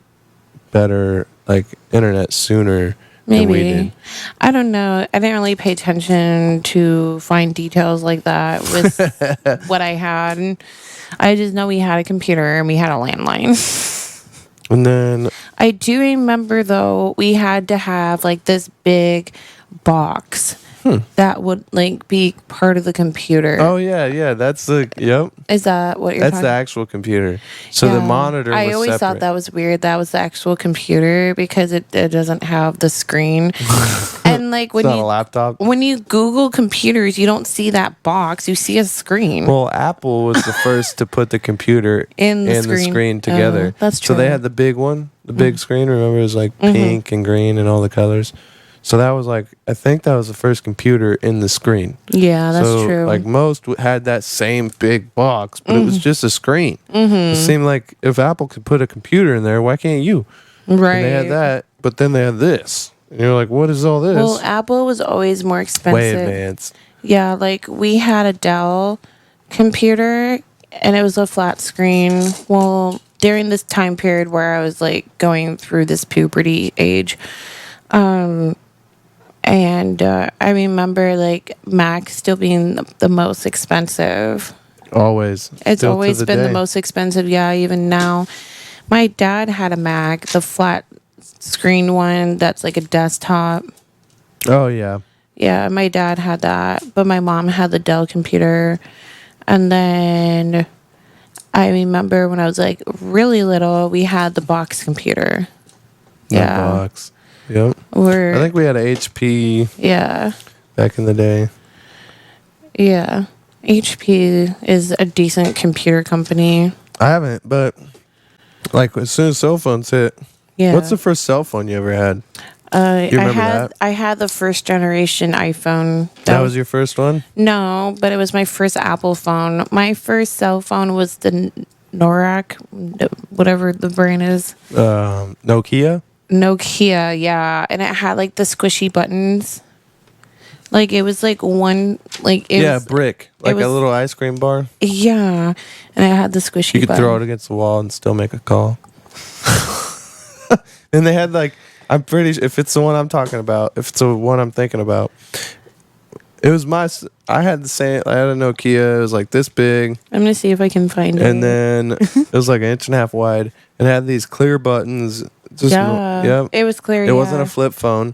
[SPEAKER 1] better like internet sooner than we did.
[SPEAKER 2] Maybe. I don't know. I didn't really pay attention to find details like that with what I had. I just know we had a computer and we had a landline.
[SPEAKER 1] And then
[SPEAKER 2] I do remember though, we had to have like this big box that would like be part of the computer.
[SPEAKER 1] oh yeah, that's the yep.
[SPEAKER 2] Is that what you're
[SPEAKER 1] That's
[SPEAKER 2] talking
[SPEAKER 1] the actual computer. So the
[SPEAKER 2] Yeah.
[SPEAKER 1] monitor was
[SPEAKER 2] I always
[SPEAKER 1] separate.
[SPEAKER 2] thought that was weird. That was the actual computer because it doesn't have the screen. And like
[SPEAKER 1] It's not a laptop.
[SPEAKER 2] when you Google computers, you don't see that box. You see a screen.
[SPEAKER 1] Well, Apple was the first to put the computer
[SPEAKER 2] In the
[SPEAKER 1] and the
[SPEAKER 2] screen.
[SPEAKER 1] screen together.
[SPEAKER 2] Oh, that's
[SPEAKER 1] So they
[SPEAKER 2] true.
[SPEAKER 1] had the big one, the big screen. Remember, it was like pink and green and all the colors. So that was like, I think that was the first computer in the screen.
[SPEAKER 2] Yeah, that's
[SPEAKER 1] so,
[SPEAKER 2] true.
[SPEAKER 1] Like most had that same big box, but it was just a screen. It seemed like if Apple could put a computer in there, why can't you?
[SPEAKER 2] right.
[SPEAKER 1] And they had that, but then they had this. And you're like, what is all this?
[SPEAKER 2] Well, Apple was always more expensive.
[SPEAKER 1] Way advanced.
[SPEAKER 2] Yeah, like we had a Dell computer and it was a flat screen. Well, during this time period where I was like going through this puberty age, And I remember like Mac still being the most expensive.
[SPEAKER 1] Always.
[SPEAKER 2] It's
[SPEAKER 1] Still to
[SPEAKER 2] always
[SPEAKER 1] the
[SPEAKER 2] been the
[SPEAKER 1] day.
[SPEAKER 2] most expensive. Yeah, even now. My dad had a Mac, the flat screen one that's like a desktop.
[SPEAKER 1] Oh, yeah.
[SPEAKER 2] Yeah, my dad had that, but my mom had the Dell computer. And then I remember when I was like really little, we had the box computer.
[SPEAKER 1] The
[SPEAKER 2] Yeah.
[SPEAKER 1] box. Yep.
[SPEAKER 2] We're,
[SPEAKER 1] I think we had a HP
[SPEAKER 2] yeah.
[SPEAKER 1] back in the day.
[SPEAKER 2] Yeah. HP is a decent computer company.
[SPEAKER 1] I haven't, but like as soon as cell phones hit,
[SPEAKER 2] Yeah.
[SPEAKER 1] what's the first cell phone you ever had? You
[SPEAKER 2] I
[SPEAKER 1] remember
[SPEAKER 2] had
[SPEAKER 1] that?
[SPEAKER 2] I had the first generation iPhone.
[SPEAKER 1] That was your first one?
[SPEAKER 2] No, but it was my first Apple phone. My first cell phone was the Norak, whatever the brand is.
[SPEAKER 1] Nokia?
[SPEAKER 2] Nokia, yeah, and it had like the squishy buttons. Like it was like one, like it
[SPEAKER 1] Yeah,
[SPEAKER 2] was,
[SPEAKER 1] brick. Like
[SPEAKER 2] was-
[SPEAKER 1] a little ice cream bar.
[SPEAKER 2] yeah, and it had the squishy.
[SPEAKER 1] You could
[SPEAKER 2] button.
[SPEAKER 1] throw it against the wall and still make a call. And they had like, I'm pretty sure, if it's the one I'm talking about, if it's the one I'm thinking about, it was I had the same, I had a Nokia, it was like this big,
[SPEAKER 2] I'm gonna see if I can find it.
[SPEAKER 1] and then it was like an inch and a half wide, and it had these clear buttons. Just,
[SPEAKER 2] yeah, it was clear.
[SPEAKER 1] It wasn't a flip phone.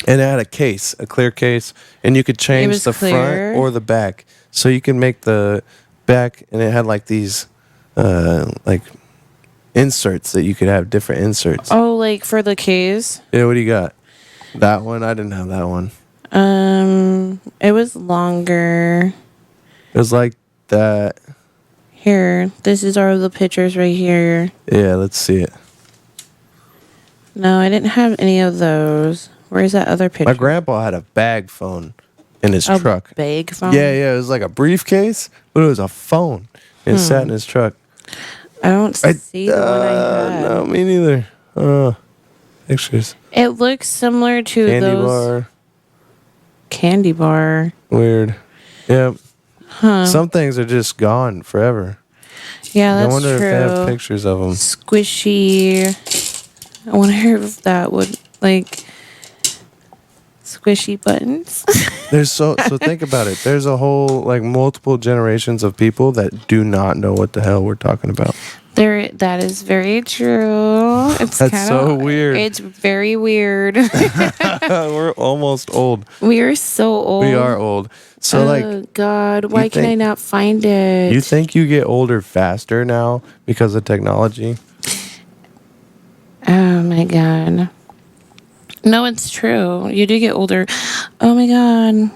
[SPEAKER 1] And it had a case, a clear case, and you could change
[SPEAKER 2] was
[SPEAKER 1] the
[SPEAKER 2] clear.
[SPEAKER 1] front or the back. So you can make the back, and it had like these, like inserts that you could have different inserts.
[SPEAKER 2] Oh, like for the case.
[SPEAKER 1] Yeah, what do you got? That one? I didn't have that one.
[SPEAKER 2] It was longer.
[SPEAKER 1] It was like that.
[SPEAKER 2] Here, this is all the pictures right here.
[SPEAKER 1] Yeah, let's see it.
[SPEAKER 2] No, I didn't have any of those. Where's that other picture?
[SPEAKER 1] My grandpa had a bag phone in his truck.
[SPEAKER 2] Big phone.
[SPEAKER 1] Yeah, it was like a briefcase, but it was a phone. And it sat in his truck.
[SPEAKER 2] I don't see the one I had.
[SPEAKER 1] No, me neither. Pictures.
[SPEAKER 2] It looks similar to
[SPEAKER 1] Candy
[SPEAKER 2] those
[SPEAKER 1] bar.
[SPEAKER 2] candy bar.
[SPEAKER 1] Weird. Yep. Some things are just gone forever.
[SPEAKER 2] Yeah,
[SPEAKER 1] I
[SPEAKER 2] that's
[SPEAKER 1] wonder
[SPEAKER 2] true.
[SPEAKER 1] if they have pictures of them.
[SPEAKER 2] Squishy. I wonder if that would like squishy buttons.
[SPEAKER 1] There's so think about it. There's a whole like multiple generations of people that do not know what the hell we're talking about.
[SPEAKER 2] That is very true. It's
[SPEAKER 1] That's so weird.
[SPEAKER 2] It's very weird.
[SPEAKER 1] We're almost old.
[SPEAKER 2] We are so old.
[SPEAKER 1] We are old. So
[SPEAKER 2] Oh
[SPEAKER 1] like
[SPEAKER 2] God, why can I
[SPEAKER 1] think-
[SPEAKER 2] not find it?
[SPEAKER 1] you think you get older faster now because of technology?
[SPEAKER 2] Oh my God. No, it's true. You do get older. Oh my God.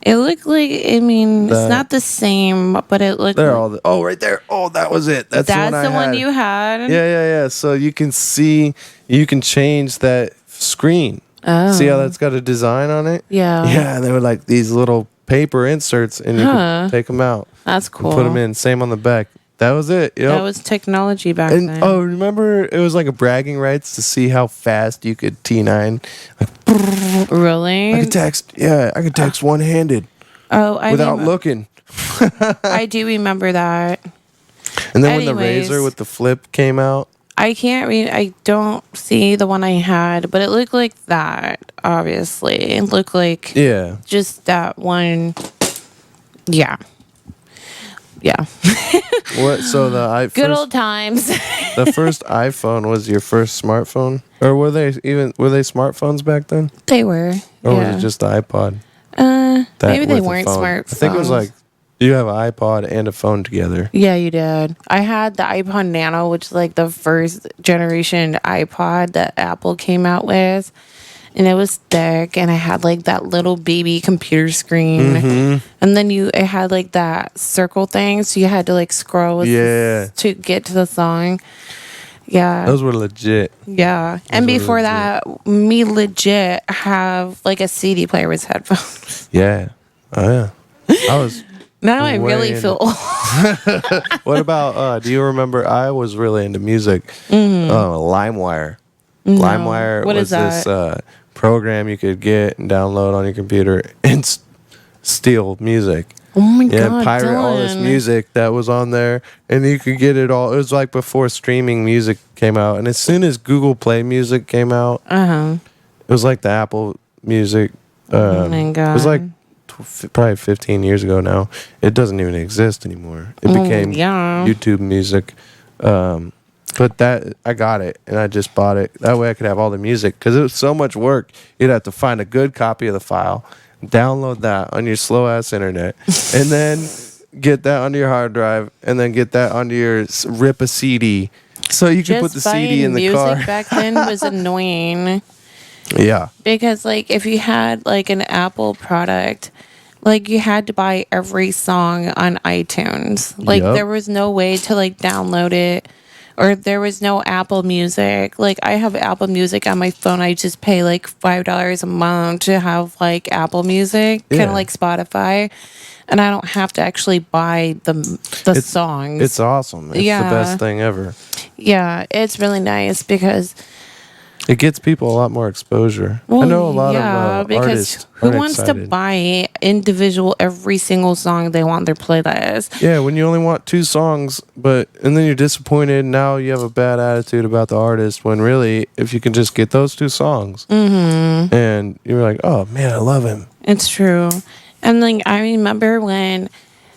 [SPEAKER 2] It looked like, I mean, it's not the same, but it looked
[SPEAKER 1] They're
[SPEAKER 2] like,
[SPEAKER 1] all right there. Oh, that was it. That's the one I
[SPEAKER 2] the one
[SPEAKER 1] had.
[SPEAKER 2] you had?
[SPEAKER 1] Yeah. So you can see, you can change that screen.
[SPEAKER 2] Oh.
[SPEAKER 1] See how that's got a design on it?
[SPEAKER 2] Yeah.
[SPEAKER 1] Yeah, and they were like these little paper inserts, and you
[SPEAKER 2] Huh.
[SPEAKER 1] could take them out
[SPEAKER 2] That's
[SPEAKER 1] and
[SPEAKER 2] cool.
[SPEAKER 1] put them in. Same on the back. That was it. Yep.
[SPEAKER 2] That was technology back
[SPEAKER 1] and
[SPEAKER 2] then.
[SPEAKER 1] remember it was like a bragging rights to see how fast you could T9.
[SPEAKER 2] Really?
[SPEAKER 1] I could text one handed
[SPEAKER 2] Oh,
[SPEAKER 1] without looking.
[SPEAKER 2] I do remember that.
[SPEAKER 1] And then when the
[SPEAKER 2] Anyways.
[SPEAKER 1] Razor with the flip came out,
[SPEAKER 2] I can't read. I don't see the one I had, but it looked like that. Obviously, it looked like
[SPEAKER 1] yeah.
[SPEAKER 2] just that one. Yeah.
[SPEAKER 1] What? So the
[SPEAKER 2] Good old times.
[SPEAKER 1] the first iPhone was your first smartphone, or were they smartphones back then,
[SPEAKER 2] They were.
[SPEAKER 1] or
[SPEAKER 2] yeah.
[SPEAKER 1] was it just the iPod?
[SPEAKER 2] Maybe they
[SPEAKER 1] with the
[SPEAKER 2] weren't
[SPEAKER 1] phone?
[SPEAKER 2] smartphones.
[SPEAKER 1] I think it was like you have an iPod and a phone together.
[SPEAKER 2] Yeah, you did. I had the iPod Nano, which is like the first generation iPod that Apple came out with. And it was thick, and I had like that little baby computer screen.
[SPEAKER 1] Mm-hmm.
[SPEAKER 2] And then it had like that circle thing, so you had to like scroll with to get to the song. Yeah.
[SPEAKER 1] Those were legit.
[SPEAKER 2] Yeah. And
[SPEAKER 1] were
[SPEAKER 2] before
[SPEAKER 1] legit.
[SPEAKER 2] that, me legit have like a CD player with headphones.
[SPEAKER 1] Yeah. Oh yeah. I was.
[SPEAKER 2] Now I
[SPEAKER 1] Way
[SPEAKER 2] really
[SPEAKER 1] into-
[SPEAKER 2] feel old.
[SPEAKER 1] What about? Do you remember? I was really into music. LimeWire.
[SPEAKER 2] No.
[SPEAKER 1] LimeWire
[SPEAKER 2] What
[SPEAKER 1] was
[SPEAKER 2] is that?
[SPEAKER 1] this program you could get and download on your computer and steal music.
[SPEAKER 2] Oh my
[SPEAKER 1] Yeah,
[SPEAKER 2] god,
[SPEAKER 1] pirate all this
[SPEAKER 2] Dylan.
[SPEAKER 1] music that was on there, and you could get it all. It was like before streaming music came out, and as soon as Google Play Music came out,
[SPEAKER 2] Uh-huh.
[SPEAKER 1] it was like the Apple Music.
[SPEAKER 2] Oh my
[SPEAKER 1] It was like
[SPEAKER 2] god.
[SPEAKER 1] probably 15 years ago now. It doesn't even exist anymore. It
[SPEAKER 2] Oh,
[SPEAKER 1] became
[SPEAKER 2] yeah.
[SPEAKER 1] YouTube Music. But that I got it, and I just bought it. That way I could have all the music, because it was so much work. You'd have to find a good copy of the file, download that on your slow ass internet, and then get that onto your hard drive, and then get that onto your rip a CD, so you can put the CD in the
[SPEAKER 2] music
[SPEAKER 1] car.
[SPEAKER 2] back then was annoying
[SPEAKER 1] Yeah,
[SPEAKER 2] because like if you had like an Apple product, like you had to buy every song on iTunes. Like
[SPEAKER 1] Yup.
[SPEAKER 2] there was no way to like download it, or there was no Apple Music. Like I have Apple Music on my phone. I just pay like $5 a month to have like Apple Music, kind
[SPEAKER 1] Yeah.
[SPEAKER 2] of like Spotify, and I don't have to actually buy the songs.
[SPEAKER 1] it's awesome. It's
[SPEAKER 2] Yeah.
[SPEAKER 1] the best thing ever.
[SPEAKER 2] Yeah, it's really nice because
[SPEAKER 1] It gets people a lot more exposure. I know a lot of artists
[SPEAKER 2] who
[SPEAKER 1] aren't
[SPEAKER 2] wants
[SPEAKER 1] excited.
[SPEAKER 2] to buy individual every single song they want on their playlist?
[SPEAKER 1] Yeah, when you only want 2 songs, and then you're disappointed. Now you have a bad attitude about the artist. When really, if you can just get those 2 songs, and you're like, oh man, I love him.
[SPEAKER 2] It's true. And like I remember when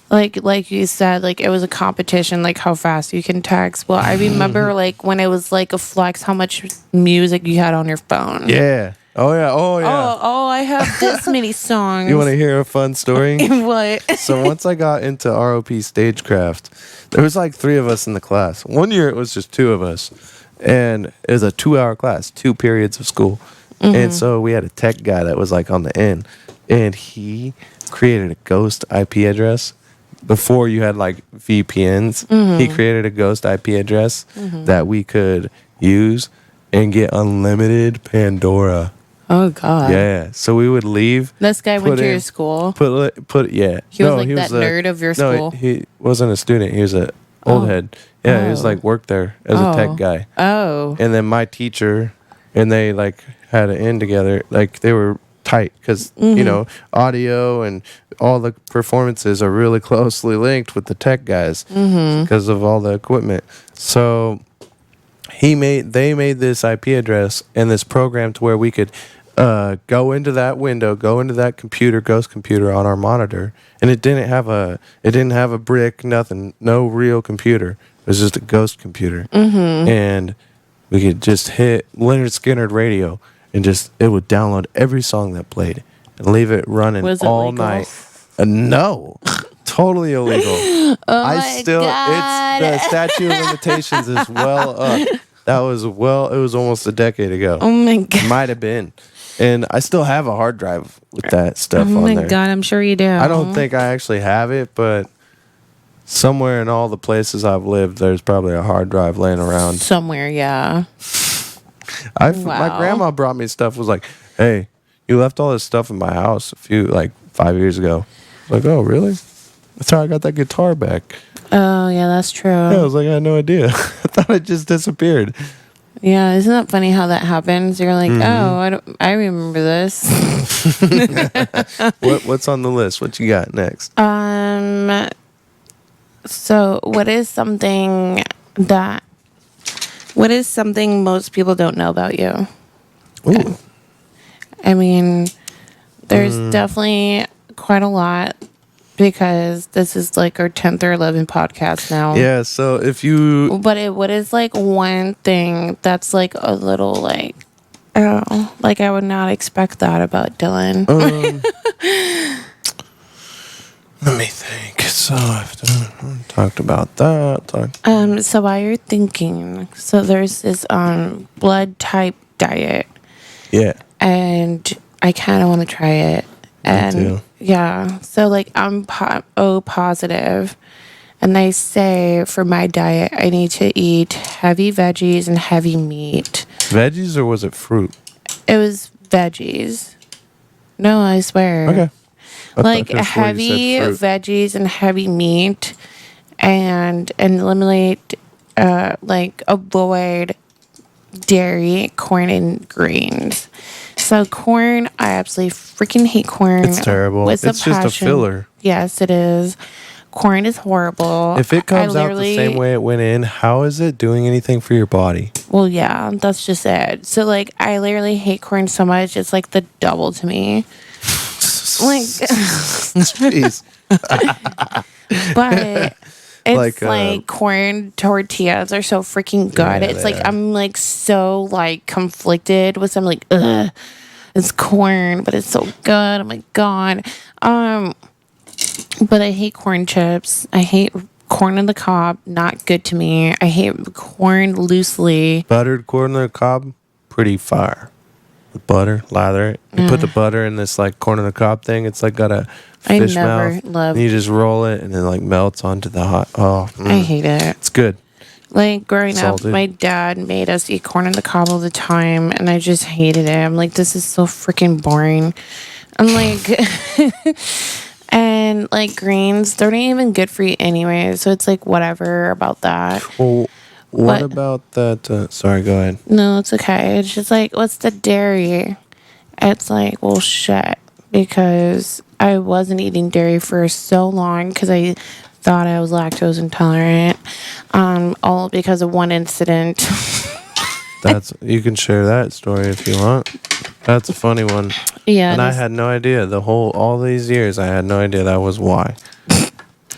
[SPEAKER 2] like you said, like it was a competition, like how fast you can text. Well, I remember like when it was like a flex how much music you had on your phone.
[SPEAKER 1] Yeah. Oh yeah. Oh yeah.
[SPEAKER 2] Oh, I have this many songs.
[SPEAKER 1] You want to hear a fun story?
[SPEAKER 2] What?
[SPEAKER 1] So once I got into ROP Stagecraft, there was like 3 of us in the class. One year it was just 2 of us, and it was a 2-hour class, 2 periods of school. And so we had a tech guy that was like on the end, and he created a ghost IP address. Before you had like VPNs, he created a ghost IP address that we could use and get unlimited Pandora.
[SPEAKER 2] Oh God.
[SPEAKER 1] Yeah, so we would leave.
[SPEAKER 2] This guy went
[SPEAKER 1] put
[SPEAKER 2] to
[SPEAKER 1] in-
[SPEAKER 2] your school.
[SPEAKER 1] Put yeah.
[SPEAKER 2] He was like that nerd of your school?
[SPEAKER 1] No, he wasn't a student. He was a old head. Yeah, he was
[SPEAKER 2] Oh.
[SPEAKER 1] like worked there as a tech guy.
[SPEAKER 2] Oh.
[SPEAKER 1] And then my teacher, and they like had an in together. Like they were tight because you know audio and all the performances are really closely linked with the tech guys because of all the equipment. So they made this IP address and this program to where we could go into that window, go into that computer, ghost computer on our monitor, and it didn't have a brick, nothing, no real computer. It was just a ghost computer, and we could just hit Leonard Skinner radio, and it would download every song that played and leave it running
[SPEAKER 2] Was it
[SPEAKER 1] all
[SPEAKER 2] legal?
[SPEAKER 1] night. No, totally illegal.
[SPEAKER 2] my God.
[SPEAKER 1] The statute of limitations is well up. It was almost a decade ago.
[SPEAKER 2] Oh my God.
[SPEAKER 1] Might have been. And I still have a hard drive with that stuff
[SPEAKER 2] Oh
[SPEAKER 1] on
[SPEAKER 2] my
[SPEAKER 1] there.
[SPEAKER 2] God, I'm sure you do.
[SPEAKER 1] I don't think I actually have it, but somewhere in all the places I've lived, there's probably a hard drive laying around.
[SPEAKER 2] Somewhere, yeah.
[SPEAKER 1] My
[SPEAKER 2] Wow.
[SPEAKER 1] grandma brought me stuff, was like, hey, you left all this stuff in my house 5 years ago. I was like, oh, really? That's how I got that guitar back.
[SPEAKER 2] Oh, yeah, that's true.
[SPEAKER 1] Yeah, I was like, I had no idea. I thought it just disappeared.
[SPEAKER 2] Yeah, isn't that funny how that happens? You're like, oh, I remember this.
[SPEAKER 1] What's on the list? What you got next?
[SPEAKER 2] So what is something most people don't know about you?
[SPEAKER 1] Ooh.
[SPEAKER 2] I mean, there's definitely quite a lot because this is like our 10th or 11th podcast now.
[SPEAKER 1] Yeah, so if you...
[SPEAKER 2] But what is like one thing that's like a little like, oh, like I would not expect that about Dylan.
[SPEAKER 1] Let me think. So I've talked about that.
[SPEAKER 2] So while you're thinking, so there's this blood type diet,
[SPEAKER 1] Yeah.
[SPEAKER 2] and I kind of want to try it. And
[SPEAKER 1] too.
[SPEAKER 2] yeah, so like I'm O positive, and they say for my diet I need to eat heavy veggies and heavy meat.
[SPEAKER 1] Veggies, or was it fruit?
[SPEAKER 2] It was veggies. No, I swear.
[SPEAKER 1] Okay. I
[SPEAKER 2] Like
[SPEAKER 1] could've swore you
[SPEAKER 2] heavy
[SPEAKER 1] said fruit.
[SPEAKER 2] veggies and heavy meat, and eliminate like avoid dairy, corn, and greens. So corn, I absolutely freaking hate corn.
[SPEAKER 1] It's terrible.
[SPEAKER 2] with
[SPEAKER 1] It's just a filler.
[SPEAKER 2] Yes, it is. Corn is horrible.
[SPEAKER 1] If it comes out the
[SPEAKER 2] literally-
[SPEAKER 1] same way it went in, how is it doing anything for your body?
[SPEAKER 2] Well, yeah, that's just it. So, like, I literally hate corn so much. It's like the double to me. Like,
[SPEAKER 1] Jeez.
[SPEAKER 2] but it's
[SPEAKER 1] Like,
[SPEAKER 2] like corn tortillas are so freaking good.
[SPEAKER 1] Yeah,
[SPEAKER 2] It's
[SPEAKER 1] they
[SPEAKER 2] like
[SPEAKER 1] are.
[SPEAKER 2] I'm like so like conflicted with some like ugh, it's corn, but it's so good. I'm like God. But I hate corn chips. I hate corn on the cob. Not good to me. I hate corn loosely.
[SPEAKER 1] Buttered corn on the cob, pretty fire. With butter, lather it. You put the butter in this like corn on the cob thing. It's like got a
[SPEAKER 2] I
[SPEAKER 1] fish
[SPEAKER 2] never
[SPEAKER 1] mouth.
[SPEAKER 2] loved-
[SPEAKER 1] And you just roll it and it like melts onto the hot. Oh,
[SPEAKER 2] I hate it.
[SPEAKER 1] it's good.
[SPEAKER 2] Like growing
[SPEAKER 1] Salted.
[SPEAKER 2] up, my dad made us eat corn on the cob all the time, and I just hated it. I'm like, this is so freaking boring. I'm like, and like greens, they're not even good for you anyway. So it's like whatever about that.
[SPEAKER 1] Well, what
[SPEAKER 2] But-
[SPEAKER 1] about that? Sorry, go ahead.
[SPEAKER 2] No, it's okay. It's just like, what's the dairy? It's like, well, shit, because I wasn't eating dairy for so long because I thought I was lactose intolerant, all because of one incident.
[SPEAKER 1] You can share that story if you want. That's a funny one.
[SPEAKER 2] Yeah,
[SPEAKER 1] And I
[SPEAKER 2] this-
[SPEAKER 1] had no idea all these years. I had no idea that was why.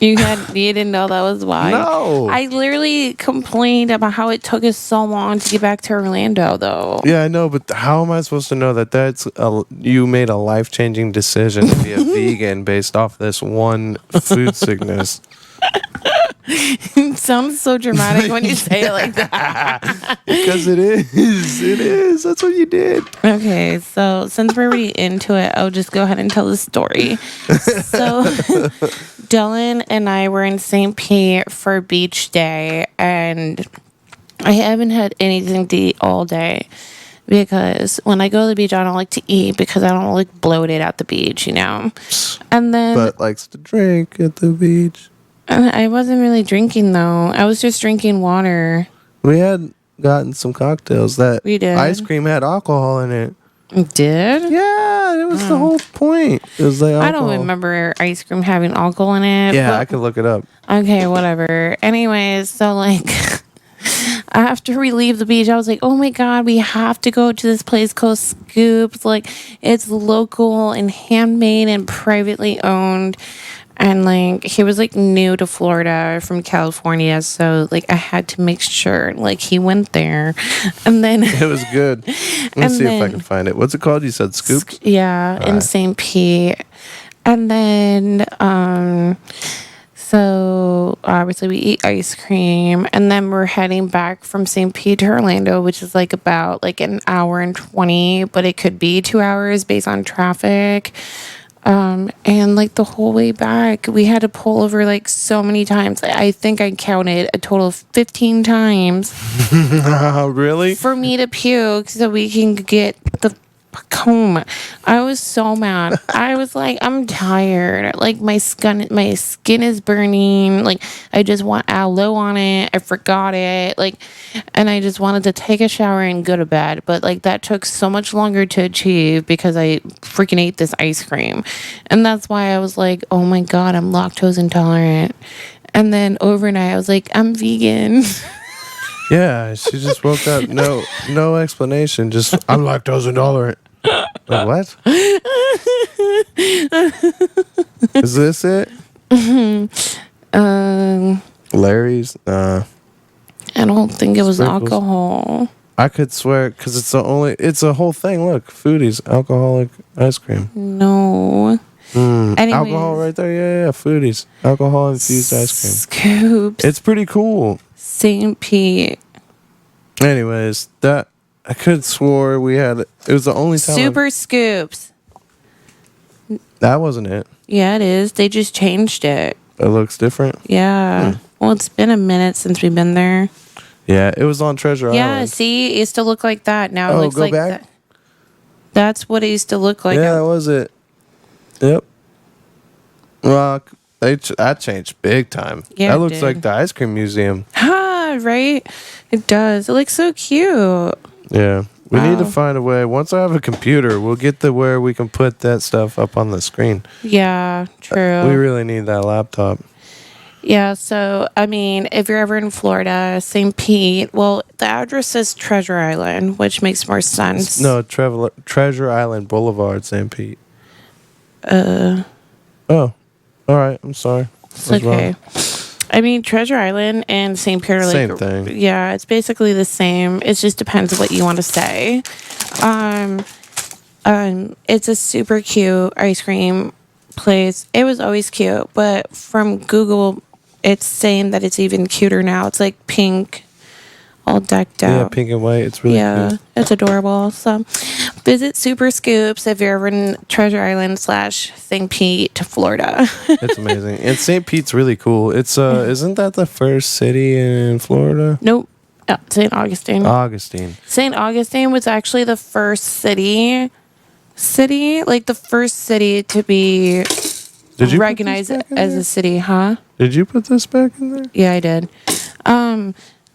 [SPEAKER 2] you didn't know that was why.
[SPEAKER 1] No.
[SPEAKER 2] I literally complained about how it took us so long to get back to Orlando, though.
[SPEAKER 1] Yeah, I know, but how am I supposed to know that you made a life-changing decision to be a vegan based off this one food sickness?
[SPEAKER 2] It sounds so dramatic when you say it like that.
[SPEAKER 1] Because it is. It is. That's what you did.
[SPEAKER 2] Okay, so since we're already into it, I'll just go ahead and tell the story. So, Dylan and I were in St. Pete for beach day, and I haven't had anything to eat all day because when I go to the beach, I don't like to eat because I don't like bloated at the beach, you know? And then
[SPEAKER 1] But likes to drink at the beach.
[SPEAKER 2] I wasn't really drinking though. I was just drinking water.
[SPEAKER 1] We had gotten some cocktails that
[SPEAKER 2] We did.
[SPEAKER 1] ice cream had alcohol in it.
[SPEAKER 2] Did?
[SPEAKER 1] Yeah, it was the whole point. It was like
[SPEAKER 2] I
[SPEAKER 1] alcohol.
[SPEAKER 2] don't remember ice cream having alcohol in it.
[SPEAKER 1] Yeah,
[SPEAKER 2] but-
[SPEAKER 1] I could look it up.
[SPEAKER 2] Okay, whatever. Anyways, so like after we leave the beach, I was like, oh my God, we have to go to this place called Scoops. Like it's local and handmade and privately owned. And like he was like new to Florida from California. So like I had to make sure like he went there. And then
[SPEAKER 1] It was good. Let's
[SPEAKER 2] And
[SPEAKER 1] see if I
[SPEAKER 2] then-
[SPEAKER 1] can find it. What's it called? You said Scoops?
[SPEAKER 2] yeah, in
[SPEAKER 1] Right.
[SPEAKER 2] St. Pete. And then so obviously we eat ice cream and then we're heading back from St. Pete to Orlando, which is like about like an hour and 20, but it could be 2 hours based on traffic. And like the whole way back, we had to pull over like so many times. I think I counted a total of 15 times
[SPEAKER 1] Really?
[SPEAKER 2] for me to puke so we can get the fuck home. I was so mad. I was like, I'm tired. Like my skin is burning. Like I just want aloe on it. I forgot it. Like, and I just wanted to take a shower and go to bed. But like that took so much longer to achieve because I freaking ate this ice cream. And that's why I was like, oh my God, I'm lactose intolerant. And then overnight I was like, I'm vegan.
[SPEAKER 1] Yeah, she just woke up. No explanation. Just, I'm lactose intolerant. Like, what? Is this it? Larry's?
[SPEAKER 2] I don't think it was
[SPEAKER 1] Sprinkles.
[SPEAKER 2] alcohol.
[SPEAKER 1] I could swear, because it's a whole thing. Look, Foodies, alcoholic ice cream.
[SPEAKER 2] No. Anyways,
[SPEAKER 1] Alcohol right there. Yeah, Foodies. Alcohol infused ice cream.
[SPEAKER 2] Scoops.
[SPEAKER 1] It's pretty cool.
[SPEAKER 2] St. Pete.
[SPEAKER 1] Anyways, that I could swore we had. It was the only time.
[SPEAKER 2] Super Scoops.
[SPEAKER 1] That wasn't it.
[SPEAKER 2] Yeah, it is. They just changed it.
[SPEAKER 1] It looks different.
[SPEAKER 2] Yeah. Well, it's been a minute since we've been there.
[SPEAKER 1] Yeah, it was on Treasure
[SPEAKER 2] Yeah,
[SPEAKER 1] Island.
[SPEAKER 2] see? It used to look like that. Now it
[SPEAKER 1] Oh,
[SPEAKER 2] looks
[SPEAKER 1] go
[SPEAKER 2] like
[SPEAKER 1] back?
[SPEAKER 2] that. That's what it used to look like.
[SPEAKER 1] Yeah, that was it. Yep. Well, that changed big time.
[SPEAKER 2] Yeah,
[SPEAKER 1] that
[SPEAKER 2] it
[SPEAKER 1] looks
[SPEAKER 2] did.
[SPEAKER 1] like the ice cream museum.
[SPEAKER 2] Ha, right? It does. It looks so cute.
[SPEAKER 1] Yeah, We need to
[SPEAKER 2] Wow.
[SPEAKER 1] find a way. Once I have a computer, we'll get to where we can put that stuff up on the screen.
[SPEAKER 2] Yeah, true.
[SPEAKER 1] We really need that laptop.
[SPEAKER 2] Yeah, so I mean, if you're ever in Florida, St. Pete, well, the address says Treasure Island, which makes more sense.
[SPEAKER 1] No, Treasure Island Boulevard, St. Pete.
[SPEAKER 2] Uh,
[SPEAKER 1] Oh, all right. I'm sorry.
[SPEAKER 2] it's okay. I mean, Treasure Island and St. Peter, like,
[SPEAKER 1] Same thing.
[SPEAKER 2] Yeah, it's basically the same. It just depends what you want to say. It's a super cute ice cream place. It was always cute, but from Google, it's saying that it's even cuter now. It's like pink, all decked out.
[SPEAKER 1] Yeah, pink and white. It's really cute.
[SPEAKER 2] It's adorable. So visit Super Scoops if you're ever in Treasure Island / St. Pete, Florida.
[SPEAKER 1] It's amazing. And St. Pete's really cool. It's isn't that the first city in Florida?
[SPEAKER 2] Nope. St. Augustine.
[SPEAKER 1] Augustine.
[SPEAKER 2] St. Augustine was actually the first city, like the first city to be
[SPEAKER 1] Did you
[SPEAKER 2] recognized
[SPEAKER 1] put this back in
[SPEAKER 2] as
[SPEAKER 1] there?
[SPEAKER 2] a city, huh?
[SPEAKER 1] Did you put this back in there?
[SPEAKER 2] Yeah, I did.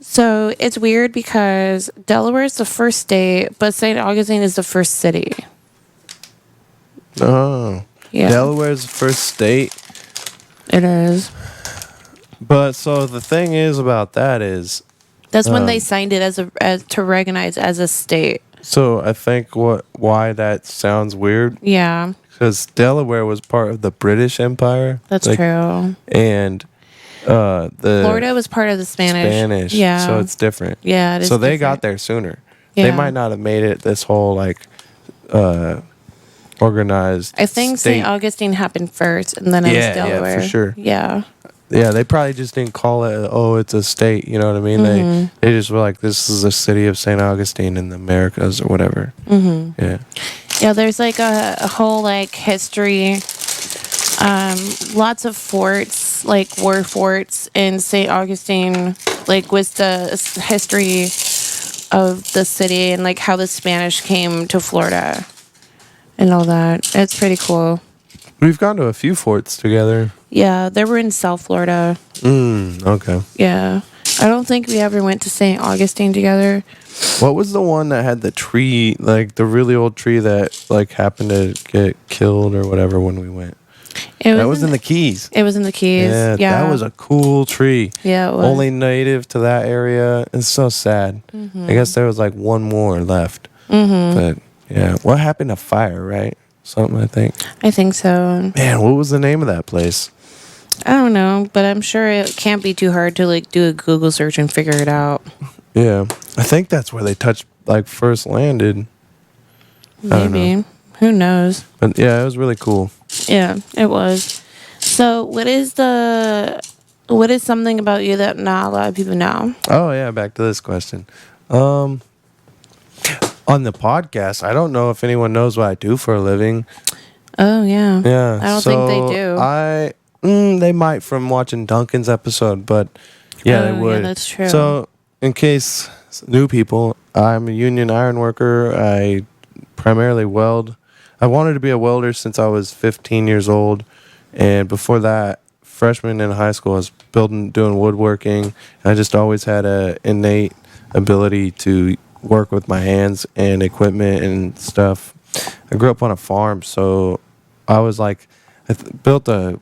[SPEAKER 2] So it's weird because Delaware is the first state, but St. Augustine is the first city.
[SPEAKER 1] Oh.
[SPEAKER 2] Yeah.
[SPEAKER 1] Delaware's the first state.
[SPEAKER 2] It is.
[SPEAKER 1] But so the thing is about that is,
[SPEAKER 2] That's when they signed it as to recognize as a state.
[SPEAKER 1] so I think why that sounds weird,
[SPEAKER 2] Yeah,
[SPEAKER 1] because Delaware was part of the British Empire.
[SPEAKER 2] that's
[SPEAKER 1] like,
[SPEAKER 2] true.
[SPEAKER 1] And the
[SPEAKER 2] Florida was part of the Spanish. Yeah.
[SPEAKER 1] So it's different.
[SPEAKER 2] Yeah, it is
[SPEAKER 1] So they
[SPEAKER 2] different.
[SPEAKER 1] got there sooner. They
[SPEAKER 2] Yeah.
[SPEAKER 1] might not have made it this whole like organized.
[SPEAKER 2] I think
[SPEAKER 1] state.
[SPEAKER 2] St. Augustine happened first, and then it
[SPEAKER 1] Yeah,
[SPEAKER 2] was
[SPEAKER 1] yeah, for
[SPEAKER 2] Delaware.
[SPEAKER 1] sure.
[SPEAKER 2] Yeah.
[SPEAKER 1] Yeah, they probably just didn't call it. Oh, it's a state. You know what I mean? They just were like, this is the city of St. Augustine in the Americas or whatever. Mm-hmm. Yeah.
[SPEAKER 2] Yeah, there's like a whole like history. Lots of forts, like war forts in St. Augustine, like with the history of the city and like how the Spanish came to Florida and all that. It's pretty cool.
[SPEAKER 1] We've gone to a few forts together.
[SPEAKER 2] Yeah, they were in South Florida.
[SPEAKER 1] Okay.
[SPEAKER 2] Yeah. I don't think we ever went to St. Augustine together.
[SPEAKER 1] What was the one that had the tree, like the really old tree that like happened to get killed or whatever when we went? That was in the Keys.
[SPEAKER 2] It was in the Keys.
[SPEAKER 1] Yeah,
[SPEAKER 2] Yeah.
[SPEAKER 1] that was a cool tree.
[SPEAKER 2] Yeah, it was.
[SPEAKER 1] Only native to that area. It's so sad. I guess there was like one more left. But yeah, what happened to fire, right? Something, I think.
[SPEAKER 2] I think so.
[SPEAKER 1] Man, what was the name of that place?
[SPEAKER 2] I don't know, but I'm sure it can't be too hard to like do a Google search and figure it out.
[SPEAKER 1] Yeah, I think that's where they first landed. I don't know.
[SPEAKER 2] Maybe. Who knows?
[SPEAKER 1] But yeah, it was really cool.
[SPEAKER 2] Yeah, it was. So, what is something about you that not a lot of people know?
[SPEAKER 1] Oh yeah, back to this question. On the podcast, I don't know if anyone knows what I do for a living.
[SPEAKER 2] Oh yeah.
[SPEAKER 1] Yeah,
[SPEAKER 2] I don't think they do.
[SPEAKER 1] They might from watching Duncan's episode, but yeah,
[SPEAKER 2] Oh,
[SPEAKER 1] they
[SPEAKER 2] yeah,
[SPEAKER 1] would.
[SPEAKER 2] that's true.
[SPEAKER 1] So, in case new people, I'm a union iron worker. I primarily weld. I wanted to be a welder since I was 15 years old, and before that, freshman in high school, I was doing woodworking. I just always had a innate ability to work with my hands and equipment and stuff. I grew up on a farm, so I was like, I built a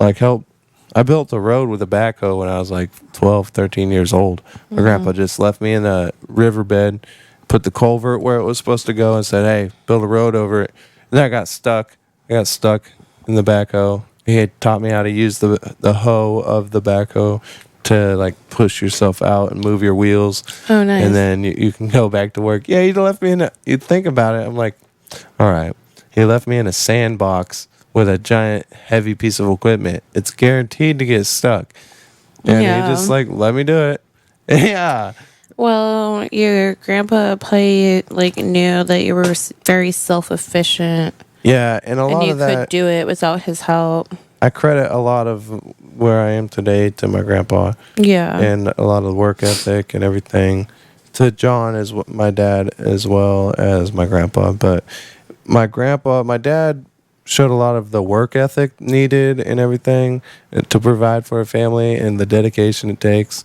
[SPEAKER 1] road with a backhoe when I was like 12, 13 years old. My grandpa just left me in a riverbed, put the culvert where it was supposed to go, and said, hey, build a road over it. And then I got stuck. in the backhoe. He had taught me how to use the hoe of the backhoe to like push yourself out and move your wheels.
[SPEAKER 2] Oh, nice.
[SPEAKER 1] And then you can go back to work. Yeah, you'd think about it. I'm like, all right. He left me in a sandbox with a giant heavy piece of equipment. It's guaranteed to get stuck. And
[SPEAKER 2] Yeah.
[SPEAKER 1] he just like, let me do it. Yeah.
[SPEAKER 2] Well, your grandpa probably like knew that you were very self-efficient,
[SPEAKER 1] Yeah, and a
[SPEAKER 2] and
[SPEAKER 1] lot
[SPEAKER 2] you
[SPEAKER 1] of
[SPEAKER 2] could
[SPEAKER 1] that,
[SPEAKER 2] do it without his help.
[SPEAKER 1] I credit a lot of where I am today to my grandpa.
[SPEAKER 2] Yeah.
[SPEAKER 1] And a lot of the work ethic and everything to John as my dad as well as my grandpa. But my dad showed a lot of the work ethic needed and everything to provide for a family and the dedication it takes.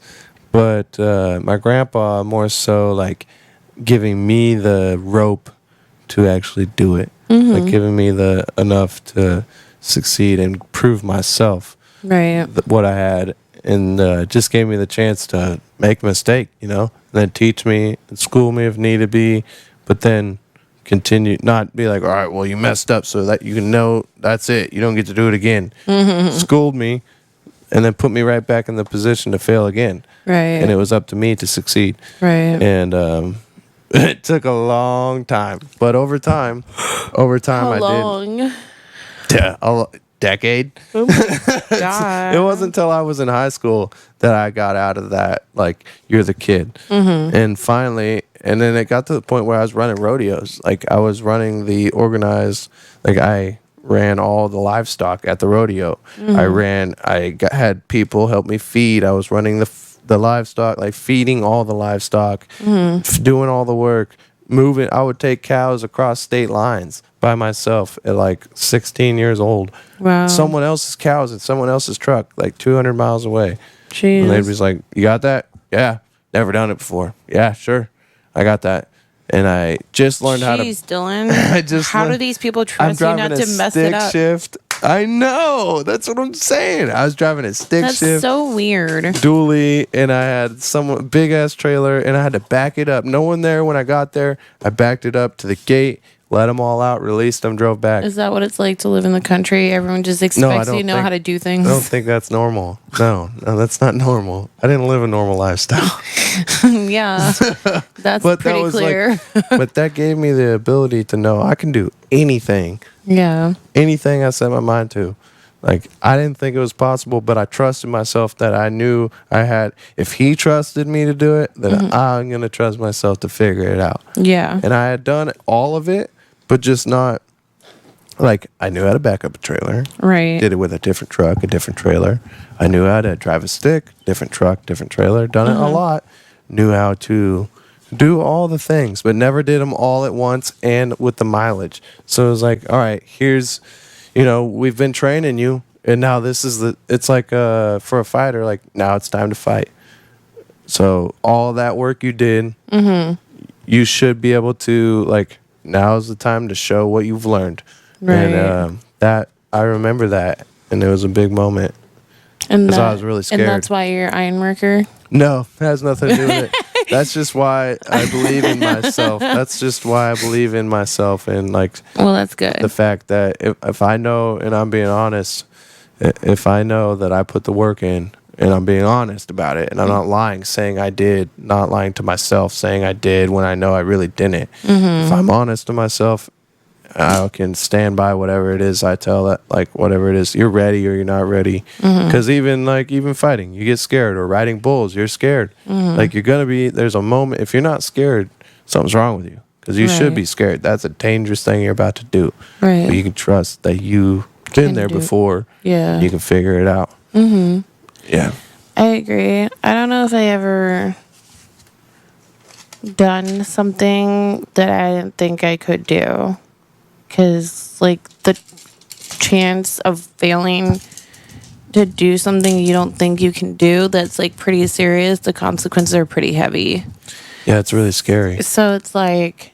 [SPEAKER 1] But my grandpa more so like giving me the rope to actually do it, like giving me the enough to succeed and prove myself
[SPEAKER 2] Right.
[SPEAKER 1] what I had, and just gave me the chance to make a mistake, and then teach me and school me if needed be, but then continue, not be like, all right, well, you messed up, so that you can know that's it, you don't get to do it again. Schooled me and then put me right back in the position to fail again.
[SPEAKER 2] Right.
[SPEAKER 1] And it was up to me to succeed.
[SPEAKER 2] Right.
[SPEAKER 1] And it took a long time, but over time
[SPEAKER 2] How
[SPEAKER 1] I
[SPEAKER 2] long?
[SPEAKER 1] did. Yeah, a decade.
[SPEAKER 2] Oh my God.
[SPEAKER 1] It wasn't until I was in high school that I got out of that, like, you're the kid. And finally, and then it got to the point where I was running rodeos. Like, I was running the organized, like, I ran all the livestock at the rodeo. Had people help me feed. I was running the livestock, like feeding all the livestock, doing all the work, moving. I would take cows across state lines by myself at like 16 years old.
[SPEAKER 2] Wow.
[SPEAKER 1] Someone else's cows in someone else's truck, like 200 miles away.
[SPEAKER 2] Jeez.
[SPEAKER 1] And they'd be like, you got that? Yeah. Never done it before. Yeah, sure. I got that. And I just learned how to.
[SPEAKER 2] Dylan. How do
[SPEAKER 1] learned-
[SPEAKER 2] these people
[SPEAKER 1] I'm
[SPEAKER 2] trust you
[SPEAKER 1] driving
[SPEAKER 2] not
[SPEAKER 1] a
[SPEAKER 2] to mess
[SPEAKER 1] stick
[SPEAKER 2] it up?
[SPEAKER 1] shift. I know. That's what I'm saying. I was driving a stick
[SPEAKER 2] That's
[SPEAKER 1] shift.
[SPEAKER 2] so weird.
[SPEAKER 1] Dually, and I had some big ass trailer, and I had to back it up. No one there when I got there. I backed it up to the gate, let them all out, released them, drove back.
[SPEAKER 2] Is that what it's like to live in the country? Everyone just
[SPEAKER 1] I
[SPEAKER 2] expects
[SPEAKER 1] don't
[SPEAKER 2] you to know
[SPEAKER 1] think-
[SPEAKER 2] how to do
[SPEAKER 1] I
[SPEAKER 2] things.
[SPEAKER 1] don't think that's normal. No, that's not normal. I didn't live a normal lifestyle.
[SPEAKER 2] Yeah, that's
[SPEAKER 1] But that
[SPEAKER 2] pretty
[SPEAKER 1] was
[SPEAKER 2] clear.
[SPEAKER 1] But that gave me the ability to know I can do anything.
[SPEAKER 2] Yeah,
[SPEAKER 1] Anything I set my mind to. Like, I didn't think it was possible, but I trusted myself that I knew I had. If he trusted me to do it, then I'm going to trust myself to figure it out.
[SPEAKER 2] yeah,
[SPEAKER 1] And I had done all of it, but just not, like, I knew how to back up a trailer.
[SPEAKER 2] right.
[SPEAKER 1] Did it with a different truck, a different trailer. I knew how to drive a stick, different truck, different trailer. Done it a lot. Knew how to do all the things, but never did them all at once and with the mileage. So it was like, all right, here's, we've been training you, and now this is it's like for a fighter, like, now it's time to fight. So all that work you did, you should be able to, like, now is the time to show what you've learned.
[SPEAKER 2] Right.
[SPEAKER 1] And that, I remember that, and it was a big moment.
[SPEAKER 2] And
[SPEAKER 1] 'Cause I was really scared.
[SPEAKER 2] And that's why you're an iron worker.
[SPEAKER 1] No, it has nothing to do with it. That's just why I believe in myself. That's just why I believe in myself, and, like,
[SPEAKER 2] Well, that's good.
[SPEAKER 1] the fact that if I know, and I'm being honest, if I know that I put the work in and I'm being honest about it, and I'm not lying, saying I did, not lying to myself, saying I did when I know I really didn't. If I'm honest to myself, I can stand by whatever it is I tell that, like, whatever it is, you're ready or you're not ready. Because even fighting, you get scared, or riding bulls, you're scared. Like, you're going to be, there's a moment, if you're not scared, something's wrong with you. Because you should
[SPEAKER 2] Right.
[SPEAKER 1] be scared. That's a dangerous thing you're about to do.
[SPEAKER 2] Right.
[SPEAKER 1] But you can trust that you've been there
[SPEAKER 2] do it.
[SPEAKER 1] before.
[SPEAKER 2] Yeah.
[SPEAKER 1] You can figure it out. Yeah.
[SPEAKER 2] I agree. I don't know if I ever done something that I didn't think I could do. Because, like, the chance of failing to do something you don't think you can do that's, like, pretty serious, the consequences are pretty heavy.
[SPEAKER 1] Yeah, it's really scary.
[SPEAKER 2] So it's like,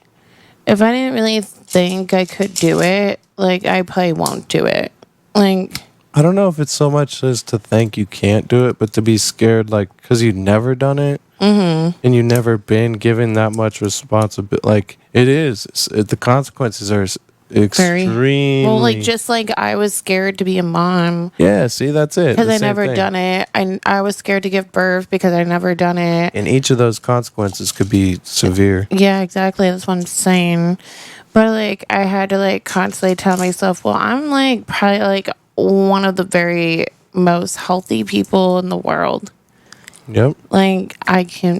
[SPEAKER 2] if I didn't really think I could do it, like, I probably won't do it. Like,
[SPEAKER 1] I don't know if it's so much as to think you can't do it, but to be scared, like, because you've never done it, and you've never been given that much responsibility. Like, it is. The consequences are extremely.
[SPEAKER 2] well, like, just like I was scared to be a mom
[SPEAKER 1] Yeah, see, that's it.
[SPEAKER 2] because
[SPEAKER 1] The
[SPEAKER 2] I
[SPEAKER 1] same
[SPEAKER 2] never
[SPEAKER 1] thing.
[SPEAKER 2] done it. I was scared to give birth because I never done it.
[SPEAKER 1] And each of those consequences could be severe.
[SPEAKER 2] Yeah, exactly. That's what I'm saying. But, like, I had to, like, constantly tell myself, well, I'm, like, probably, like, one of the very most healthy people in the world.
[SPEAKER 1] Yep.
[SPEAKER 2] Like,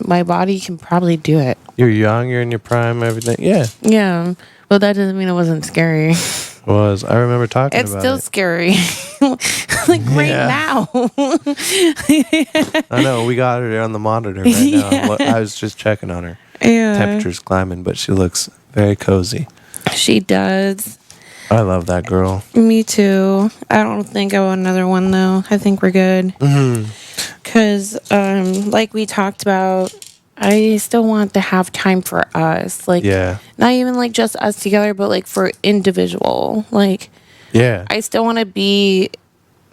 [SPEAKER 2] my body can probably do it.
[SPEAKER 1] You're young, you're in your prime, everything. Yeah,
[SPEAKER 2] Yeah. But that doesn't mean it wasn't scary.
[SPEAKER 1] it was. I remember talking
[SPEAKER 2] It's
[SPEAKER 1] about
[SPEAKER 2] still
[SPEAKER 1] it.
[SPEAKER 2] scary. Like, right
[SPEAKER 1] Yeah.
[SPEAKER 2] now.
[SPEAKER 1] I know, we got her on the monitor right now.
[SPEAKER 2] Yeah.
[SPEAKER 1] I was just checking on her.
[SPEAKER 2] Yeah.
[SPEAKER 1] Temperature's climbing, but she looks very cozy.
[SPEAKER 2] She does.
[SPEAKER 1] I love that girl.
[SPEAKER 2] Me too. I don't think I want another one, though. I think we're good. Because, like we talked about I still want to have time for us. Like,
[SPEAKER 1] Yeah.
[SPEAKER 2] not even like just us together, but like for individual. Like,
[SPEAKER 1] Yeah.
[SPEAKER 2] I still want to be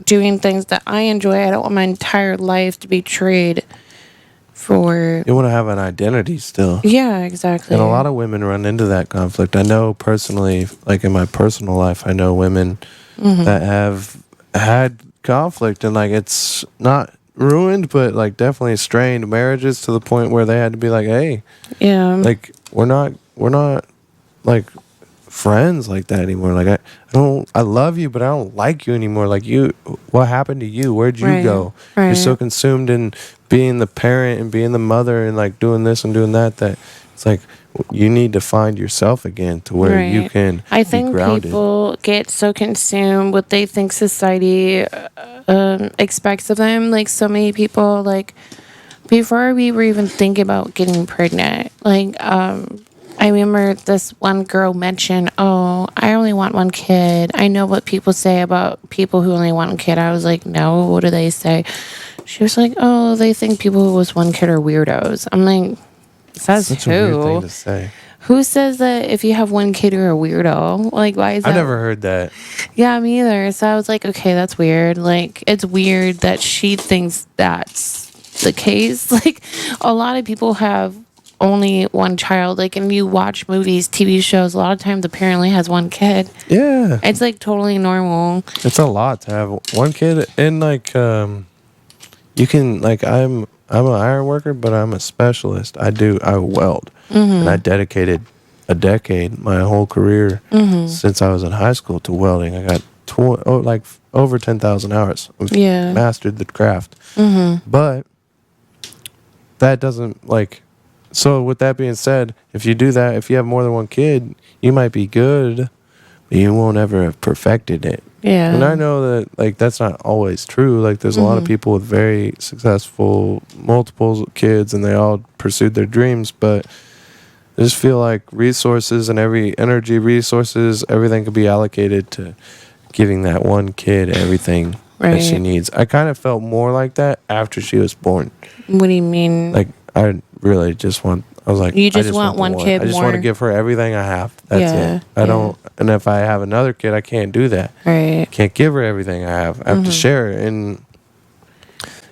[SPEAKER 2] doing things that I enjoy. I don't want my entire life to be traded for.
[SPEAKER 1] You want to have an identity still.
[SPEAKER 2] Yeah, exactly.
[SPEAKER 1] And a lot of women run into that conflict. I know personally, like in my personal life, I know women that have had conflict, and like it's not ruined, but like definitely strained marriages to the point where they had to be like, hey,
[SPEAKER 2] Yeah.
[SPEAKER 1] like we're not like friends like that anymore. Like I love you, but I don't like you anymore. Like what happened to you? Where'd you
[SPEAKER 2] Right,
[SPEAKER 1] go?
[SPEAKER 2] right.
[SPEAKER 1] You're so consumed in being the parent and being the mother and like doing this and doing that it's like you need to find yourself again to where you
[SPEAKER 2] Right.
[SPEAKER 1] can
[SPEAKER 2] I
[SPEAKER 1] be
[SPEAKER 2] think
[SPEAKER 1] grounded.
[SPEAKER 2] people get so consumed what they think society expects of them. Like so many people, like before we were even thinking about getting pregnant, like I remember this one girl mentioned, "Oh, I only want one kid." I know what people say about people who only want one kid. I was like, "No, what do they say?" She was like, "Oh, they think people who was one kid are weirdos." I'm like, "Says
[SPEAKER 1] Such
[SPEAKER 2] who?
[SPEAKER 1] a weird thing to say.
[SPEAKER 2] Who says that if you have one kid you're a weirdo? Like, why is that?"
[SPEAKER 1] I never heard that.
[SPEAKER 2] Yeah, me either. So I was like, okay, that's weird. Like, it's weird that she thinks that's the case. Like, a lot of people have only one child. Like, and you watch movies, TV shows, a lot of times the parent only has one kid.
[SPEAKER 1] Yeah.
[SPEAKER 2] It's like totally normal.
[SPEAKER 1] It's a lot to have one kid, and like you can like I'm an iron worker, but I'm a specialist. I weld, and I dedicated a decade, my whole career since I was in high school to welding. I got like over 10,000 hours. I've
[SPEAKER 2] Yeah.
[SPEAKER 1] mastered the craft, but that doesn't like. So with that being said, if you do that, if you have more than one kid, you might be good, but you won't ever have perfected it.
[SPEAKER 2] Yeah.
[SPEAKER 1] And I know that like that's not always true. Like there's a lot of people with very successful multiple kids and they all pursued their dreams, but I just feel like resources and every energy resources, everything could be allocated to giving that one kid everything that she
[SPEAKER 2] Right.
[SPEAKER 1] needs. I kind of felt more like that after she was born.
[SPEAKER 2] What do you mean?
[SPEAKER 1] Like I really just want I was like
[SPEAKER 2] You
[SPEAKER 1] I
[SPEAKER 2] just want
[SPEAKER 1] the
[SPEAKER 2] one kid
[SPEAKER 1] I just want to
[SPEAKER 2] more?
[SPEAKER 1] give her everything I have. That's
[SPEAKER 2] Yeah,
[SPEAKER 1] it. I
[SPEAKER 2] yeah.
[SPEAKER 1] don't and if I have another kid I can't do that.
[SPEAKER 2] Right.
[SPEAKER 1] Can't give her everything I have. I have to share it. And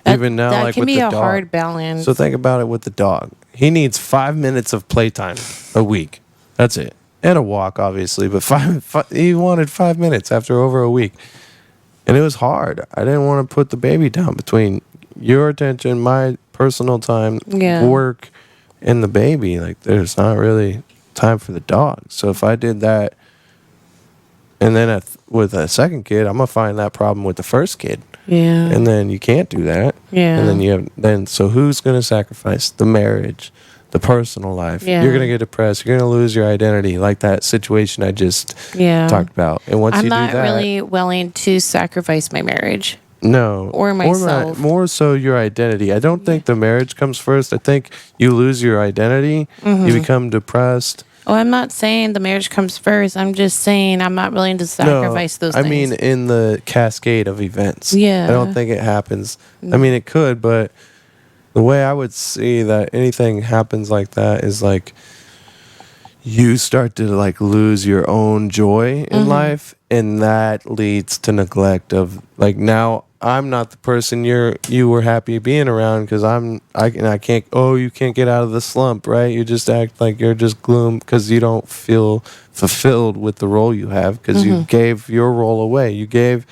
[SPEAKER 2] That-
[SPEAKER 1] even now,
[SPEAKER 2] that
[SPEAKER 1] like
[SPEAKER 2] can
[SPEAKER 1] with
[SPEAKER 2] be
[SPEAKER 1] the
[SPEAKER 2] a
[SPEAKER 1] dog.
[SPEAKER 2] hard balance.
[SPEAKER 1] So think about it with the dog. He needs 5 minutes of playtime a week. That's it. And a walk, obviously. But he wanted 5 minutes after over a week. And it was hard. I didn't want to put the baby down between your attention, my personal time,
[SPEAKER 2] Yeah.
[SPEAKER 1] work, and the baby. Like there's not really time for the dog. So if I did that, and then with a second kid, I'm gonna find that problem with the first kid,
[SPEAKER 2] Yeah.
[SPEAKER 1] and then you can't do that.
[SPEAKER 2] Yeah.
[SPEAKER 1] And then so who's gonna sacrifice the marriage, the personal life?
[SPEAKER 2] Yeah.
[SPEAKER 1] You're gonna get depressed. You're gonna lose your identity, like that situation I just
[SPEAKER 2] Yeah.
[SPEAKER 1] talked about. And once
[SPEAKER 2] I'm
[SPEAKER 1] you do
[SPEAKER 2] not
[SPEAKER 1] that,
[SPEAKER 2] really willing to sacrifice my marriage.
[SPEAKER 1] no,
[SPEAKER 2] or myself.
[SPEAKER 1] more so your identity. I don't think the marriage comes first. I think you lose your identity. You become depressed.
[SPEAKER 2] Oh, I'm not saying the marriage comes first. I'm just saying I'm not willing to sacrifice those
[SPEAKER 1] I
[SPEAKER 2] things.
[SPEAKER 1] mean, in the cascade of events.
[SPEAKER 2] Yeah.
[SPEAKER 1] I don't think it happens. I mean, it could, but the way I would see that anything happens like that is like you start to like lose your own joy in life, and that leads to neglect of like now I'm not the person you were happy being around because I can't. Oh, you can't get out of the slump, right? You just act like you're just gloom because you don't feel fulfilled with the role you have because you gave your role away. You gave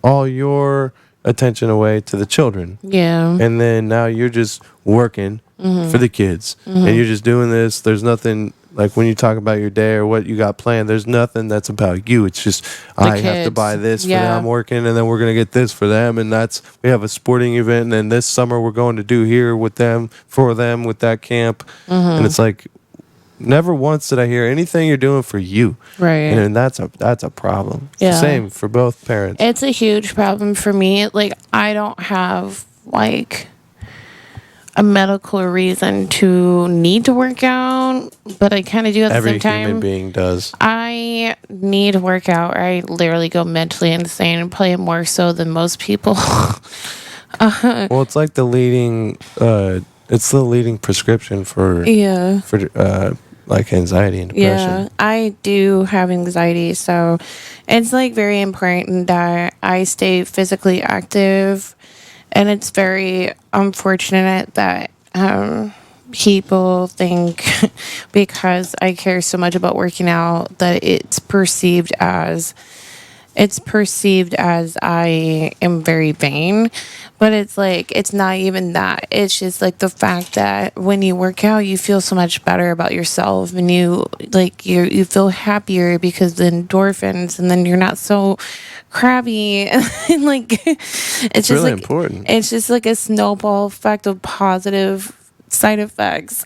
[SPEAKER 1] all your attention away to the children,
[SPEAKER 2] yeah.
[SPEAKER 1] and then now you're just working for the kids, and you're just doing this. There's nothing. Like when you talk about your day or what you got planned, there's nothing that's about you. It's just I have to
[SPEAKER 2] kids.
[SPEAKER 1] buy this for
[SPEAKER 2] Yeah.
[SPEAKER 1] them. I'm working, and then we're gonna get this for them, and we have a sporting event, and then this summer we're going to do here with them for them with that camp, and it's like never once did I hear anything you're doing for you,
[SPEAKER 2] Right.
[SPEAKER 1] and that's a problem. It's
[SPEAKER 2] Yeah.
[SPEAKER 1] the same for both parents.
[SPEAKER 2] It's a huge problem for me. Like, I don't have, like, a medical reason to need to work out, but I kind of do at the
[SPEAKER 1] Every
[SPEAKER 2] same time.
[SPEAKER 1] human being does.
[SPEAKER 2] I need to work out, or I literally go mentally insane, probably more so than most people.
[SPEAKER 1] Well, it's like the leading it's the leading prescription for
[SPEAKER 2] Yeah.
[SPEAKER 1] like anxiety and
[SPEAKER 2] Yeah,
[SPEAKER 1] depression.
[SPEAKER 2] I do have anxiety, so it's like very important that I stay physically active, and it's very unfortunate that people think because I care so much about working out that it's perceived as I am very vain, but it's like it's not even that. It's just like the fact that when you work out, you feel so much better about yourself, and you feel happier because the endorphins, and then you're not so crabby, and like it's just
[SPEAKER 1] really
[SPEAKER 2] like
[SPEAKER 1] important.
[SPEAKER 2] it's just like a snowball effect of positive side effects.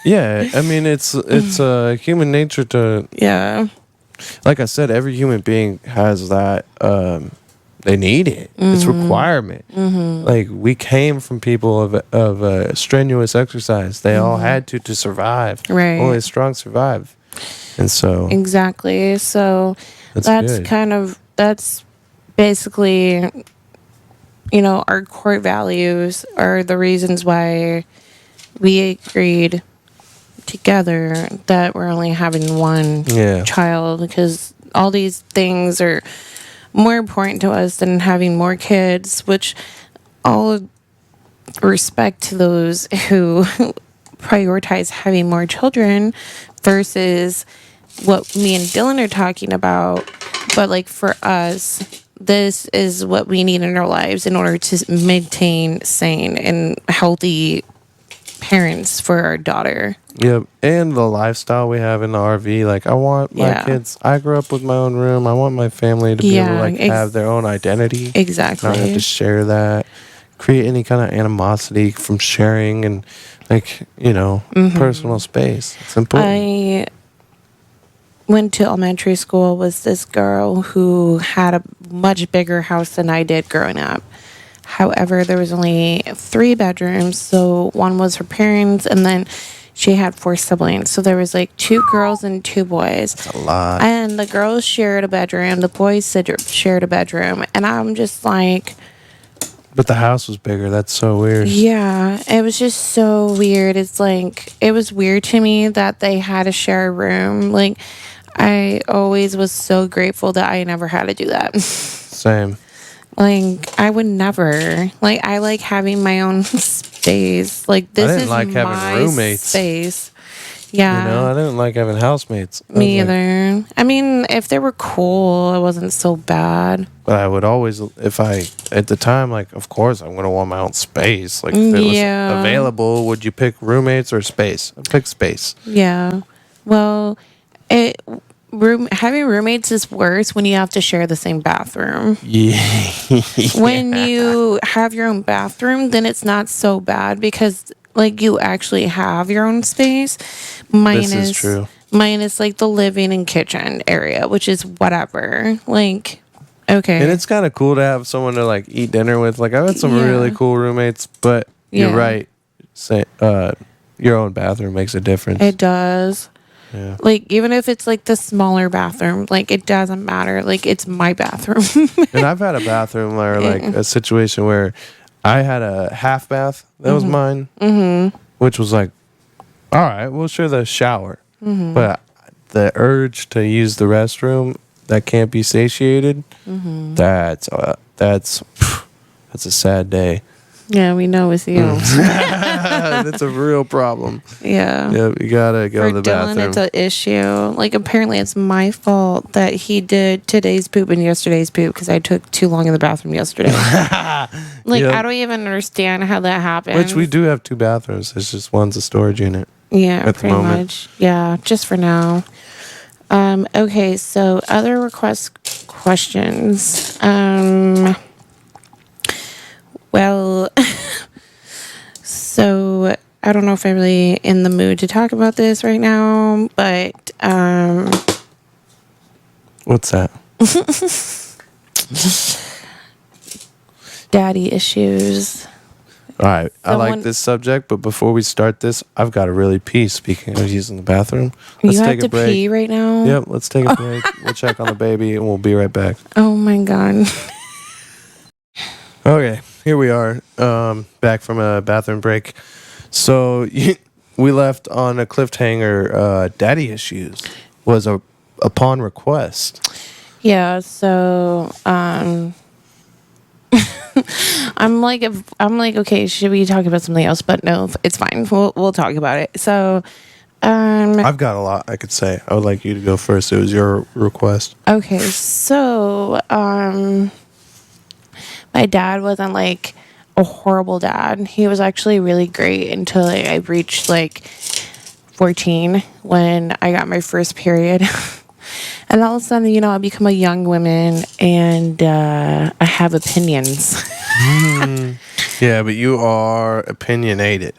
[SPEAKER 1] Yeah, I mean it's human nature to,
[SPEAKER 2] Yeah.
[SPEAKER 1] like I said, every human being has that. They need it. It's requirement. Like we came from people of strenuous exercise. They all had to survive.
[SPEAKER 2] Right.
[SPEAKER 1] Only the strong survive. And so
[SPEAKER 2] Exactly. So
[SPEAKER 1] that's good.
[SPEAKER 2] that's basically, our core values are the reasons why we agreed together that we're only having one
[SPEAKER 1] Yeah.
[SPEAKER 2] child, because all these things are more important to us than having more kids, which all respect to those who prioritize having more children versus what me and Dylan are talking about. But like for us, this is what we need in our lives in order to maintain sane and healthy parents for our daughter.
[SPEAKER 1] Yep. And the lifestyle we have in the RV, like I want my
[SPEAKER 2] Yeah.
[SPEAKER 1] kids, I grew up with my own room. I want my family to be able to like have their own identity. Not have
[SPEAKER 2] Exactly.
[SPEAKER 1] to share that. Create any kind of animosity from sharing and personal space. It's important.
[SPEAKER 2] I went to elementary school with this girl who had a much bigger house than I did growing up. However, there was only 3 bedrooms, so one was her parents, and then she had 4 siblings. So there was like 2 girls and 2 boys.
[SPEAKER 1] That's a lot.
[SPEAKER 2] And the girls shared a bedroom, the boys shared a bedroom, and I'm just like,
[SPEAKER 1] But the house was bigger. That's so weird.
[SPEAKER 2] yeah, it was just so weird. It's like, it was weird to me that they had to share a room. Like, I always was so grateful that I never had to do that.
[SPEAKER 1] Same.
[SPEAKER 2] Like, I would never. Like, I like having my own space. Like, this
[SPEAKER 1] didn't
[SPEAKER 2] is
[SPEAKER 1] like having
[SPEAKER 2] my
[SPEAKER 1] roommates.
[SPEAKER 2] space. Yeah.
[SPEAKER 1] I didn't like having housemates.
[SPEAKER 2] Me
[SPEAKER 1] like,
[SPEAKER 2] either. I mean, if they were cool, it wasn't so bad.
[SPEAKER 1] But I would always, at the time, like, of course, I'm going to want my own space. Like, if it was
[SPEAKER 2] Yeah.
[SPEAKER 1] available, would you pick roommates or space? I'd pick space.
[SPEAKER 2] Yeah. Well, having roommates is worse when you have to share the same bathroom.
[SPEAKER 1] Yeah.
[SPEAKER 2] When you have your own bathroom, then it's not so bad because like you actually have your own space.
[SPEAKER 1] This is true.
[SPEAKER 2] Minus like the living and kitchen area, which is whatever. Like, okay.
[SPEAKER 1] And it's kind of cool to have someone to, like, eat dinner with. Like, I've had some
[SPEAKER 2] Yeah.
[SPEAKER 1] really cool roommates, but
[SPEAKER 2] Yeah.
[SPEAKER 1] you're right. Your own bathroom makes a difference.
[SPEAKER 2] It does.
[SPEAKER 1] Yeah.
[SPEAKER 2] Like, even if it's like the smaller bathroom, like it doesn't matter. Like, it's my bathroom.
[SPEAKER 1] And I've had a bathroom where, like, a situation where I had a half bath that was mine, which was like, all right, we'll share the shower. But the urge to use the restroom that can't be satiated, that's a sad day.
[SPEAKER 2] Yeah, we know it's you.
[SPEAKER 1] That's a real problem.
[SPEAKER 2] Yeah.
[SPEAKER 1] Yeah, you gotta go
[SPEAKER 2] For
[SPEAKER 1] to the
[SPEAKER 2] Dylan,
[SPEAKER 1] bathroom.
[SPEAKER 2] it's an issue. Like, apparently, it's my fault that he did today's poop and yesterday's poop because I took too long in the bathroom yesterday. Like,
[SPEAKER 1] Yep.
[SPEAKER 2] I don't even understand how that happened.
[SPEAKER 1] Which we do have 2 bathrooms. It's just one's a storage unit.
[SPEAKER 2] Yeah,
[SPEAKER 1] at the
[SPEAKER 2] pretty
[SPEAKER 1] moment.
[SPEAKER 2] much. Yeah, just for now. Okay, so other questions. Well, so I don't know if I'm really in the mood to talk about this right now, but
[SPEAKER 1] What's that?
[SPEAKER 2] daddy issues.
[SPEAKER 1] All right. I like
[SPEAKER 2] Someone-
[SPEAKER 1] this subject, but before we start this, I've got to really pee. Speaking of using the bathroom,
[SPEAKER 2] You
[SPEAKER 1] let's
[SPEAKER 2] have
[SPEAKER 1] take
[SPEAKER 2] to
[SPEAKER 1] a break.
[SPEAKER 2] pee right now?
[SPEAKER 1] Yep, let's take a break. We'll check on the baby and we'll be right back.
[SPEAKER 2] Oh my God.
[SPEAKER 1] Okay, here we are, back from a bathroom break. So we left on a cliffhanger. Daddy issues was upon request.
[SPEAKER 2] Yeah, so I'm like, okay, should we talk about something else? But no, it's fine. We'll talk about it. So,
[SPEAKER 1] I've got a lot I could say. I would like you to go first. It was your request.
[SPEAKER 2] okay, so my dad wasn't like a horrible dad. He was actually really great until I reached like 14 when I got my first period. And all of a sudden, I become a young woman and I have opinions.
[SPEAKER 1] Yeah, but you are opinionated.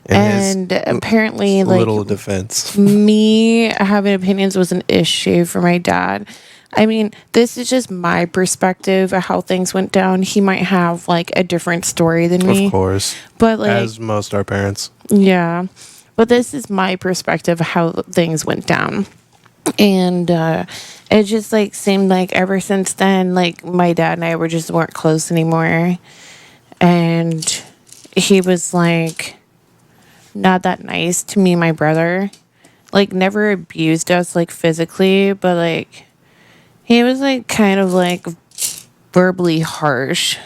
[SPEAKER 2] And apparently, like,
[SPEAKER 1] little defense.
[SPEAKER 2] me having opinions was an issue for my dad. I mean, this is just my perspective of how things went down. He might have like a different story than me.
[SPEAKER 1] Of course.
[SPEAKER 2] But like,
[SPEAKER 1] as most our parents.
[SPEAKER 2] yeah. But this is my perspective of how things went down. And it just like seemed like ever since then, like my dad and I weren't close anymore. And he was like not that nice to me and my brother. Like never abused us like physically, but like he was like kind of like verbally harsh.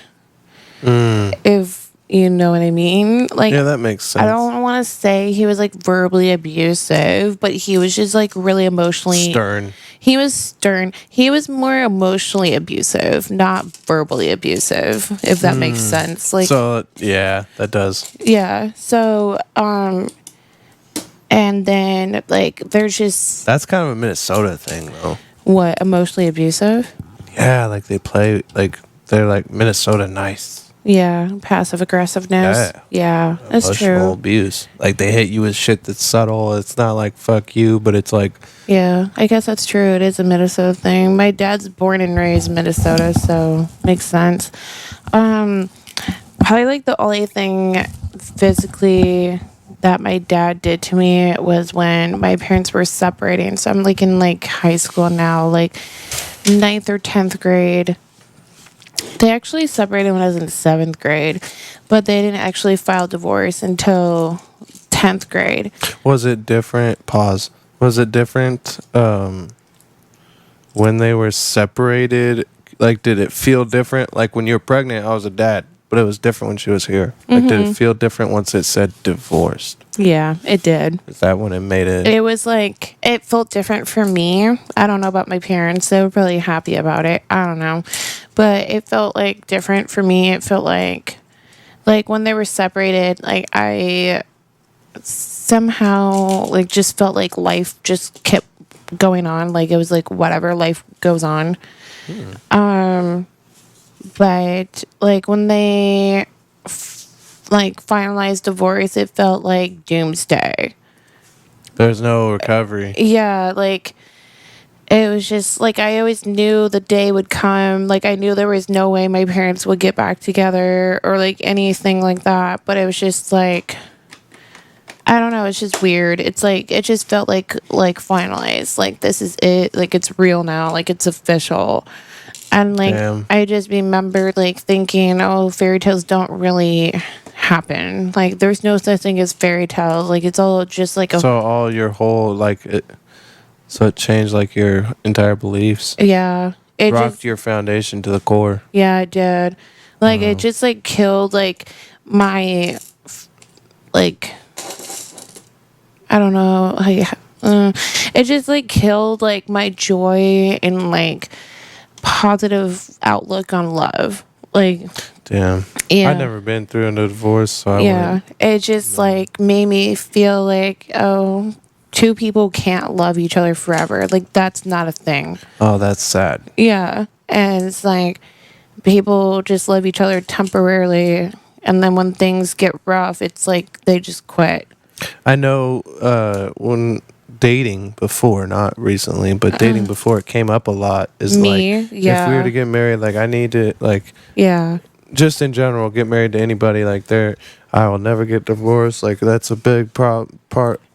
[SPEAKER 2] If you know what I mean. Like,
[SPEAKER 1] yeah, that makes sense.
[SPEAKER 2] I don't want to say he was like verbally abusive, but he was just like really emotionally
[SPEAKER 1] stern.
[SPEAKER 2] He was stern. He was more emotionally abusive, not verbally abusive, if that makes sense. Like,
[SPEAKER 1] So yeah, that does.
[SPEAKER 2] yeah. So and then like there's just
[SPEAKER 1] That's kind of a Minnesota thing though.
[SPEAKER 2] what, emotionally abusive?
[SPEAKER 1] Yeah, like they play like they're like Minnesota nice.
[SPEAKER 2] Yeah, passive aggressiveness. Yeah, that's
[SPEAKER 1] Emotional
[SPEAKER 2] true.
[SPEAKER 1] abuse. Like they hit you with shit that's subtle. It's not like fuck you, but it's like
[SPEAKER 2] Yeah, I guess that's true. It is a Minnesota thing. My dad's born and raised in Minnesota, so makes sense. Probably like the only thing physically that my dad did to me was when my parents were separating. So I'm like in like high school now, like 9th or 10th grade. They actually separated when I was in 7th grade, but they didn't actually file divorce until 10th grade.
[SPEAKER 1] was it different? Pause. Was it different when they were separated? Like did it feel different? Like when you were pregnant, I was a dad, but it was different when she was here. Like did it feel different once it said divorced?
[SPEAKER 2] Yeah, it did.
[SPEAKER 1] Is that when it made it?
[SPEAKER 2] It was like, it felt different for me. I don't know about my parents. They were really happy about it. I don't know. But it felt like different for me. It felt like when they were separated, like I somehow like just felt like life just kept going on. Like it was like whatever, life goes on. But like when they like finalized divorce, it felt like doomsday.
[SPEAKER 1] There's no recovery.
[SPEAKER 2] Yeah, like it was just like I always knew the day would come. Like I knew there was no way my parents would get back together or like anything like that. But it was just like, I don't know. It's just weird. It's like it just felt like finalized. Like this is it. Like it's real now. Like it's official. And like
[SPEAKER 1] Damn.
[SPEAKER 2] I just remember like thinking, oh, fairy tales don't really happen. Like there's no such thing as fairy tales. Like it's all just like a
[SPEAKER 1] So all your whole like it. So it changed like your entire beliefs.
[SPEAKER 2] yeah. It
[SPEAKER 1] Rocked
[SPEAKER 2] just
[SPEAKER 1] your foundation to the core.
[SPEAKER 2] yeah, it did. Like it just like killed like my like I don't know how you it just like killed like my joy and like positive outlook on love. Like
[SPEAKER 1] Damn.
[SPEAKER 2] yeah.
[SPEAKER 1] I've never been through a divorce, so I
[SPEAKER 2] yeah.
[SPEAKER 1] wouldn't.
[SPEAKER 2] It just like made me feel like, oh, two people can't love each other forever. Like that's not a thing.
[SPEAKER 1] Oh, that's sad.
[SPEAKER 2] Yeah. And it's like people just love each other temporarily, and then when things get rough, it's like they just quit.
[SPEAKER 1] I know when dating before, not recently, but dating before, it came up a lot. Is
[SPEAKER 2] Me?
[SPEAKER 1] like
[SPEAKER 2] Yeah.
[SPEAKER 1] if we were to get married, like I need to like
[SPEAKER 2] Yeah.
[SPEAKER 1] just in general get married to anybody. Like I will never get divorced. Like that's a big part.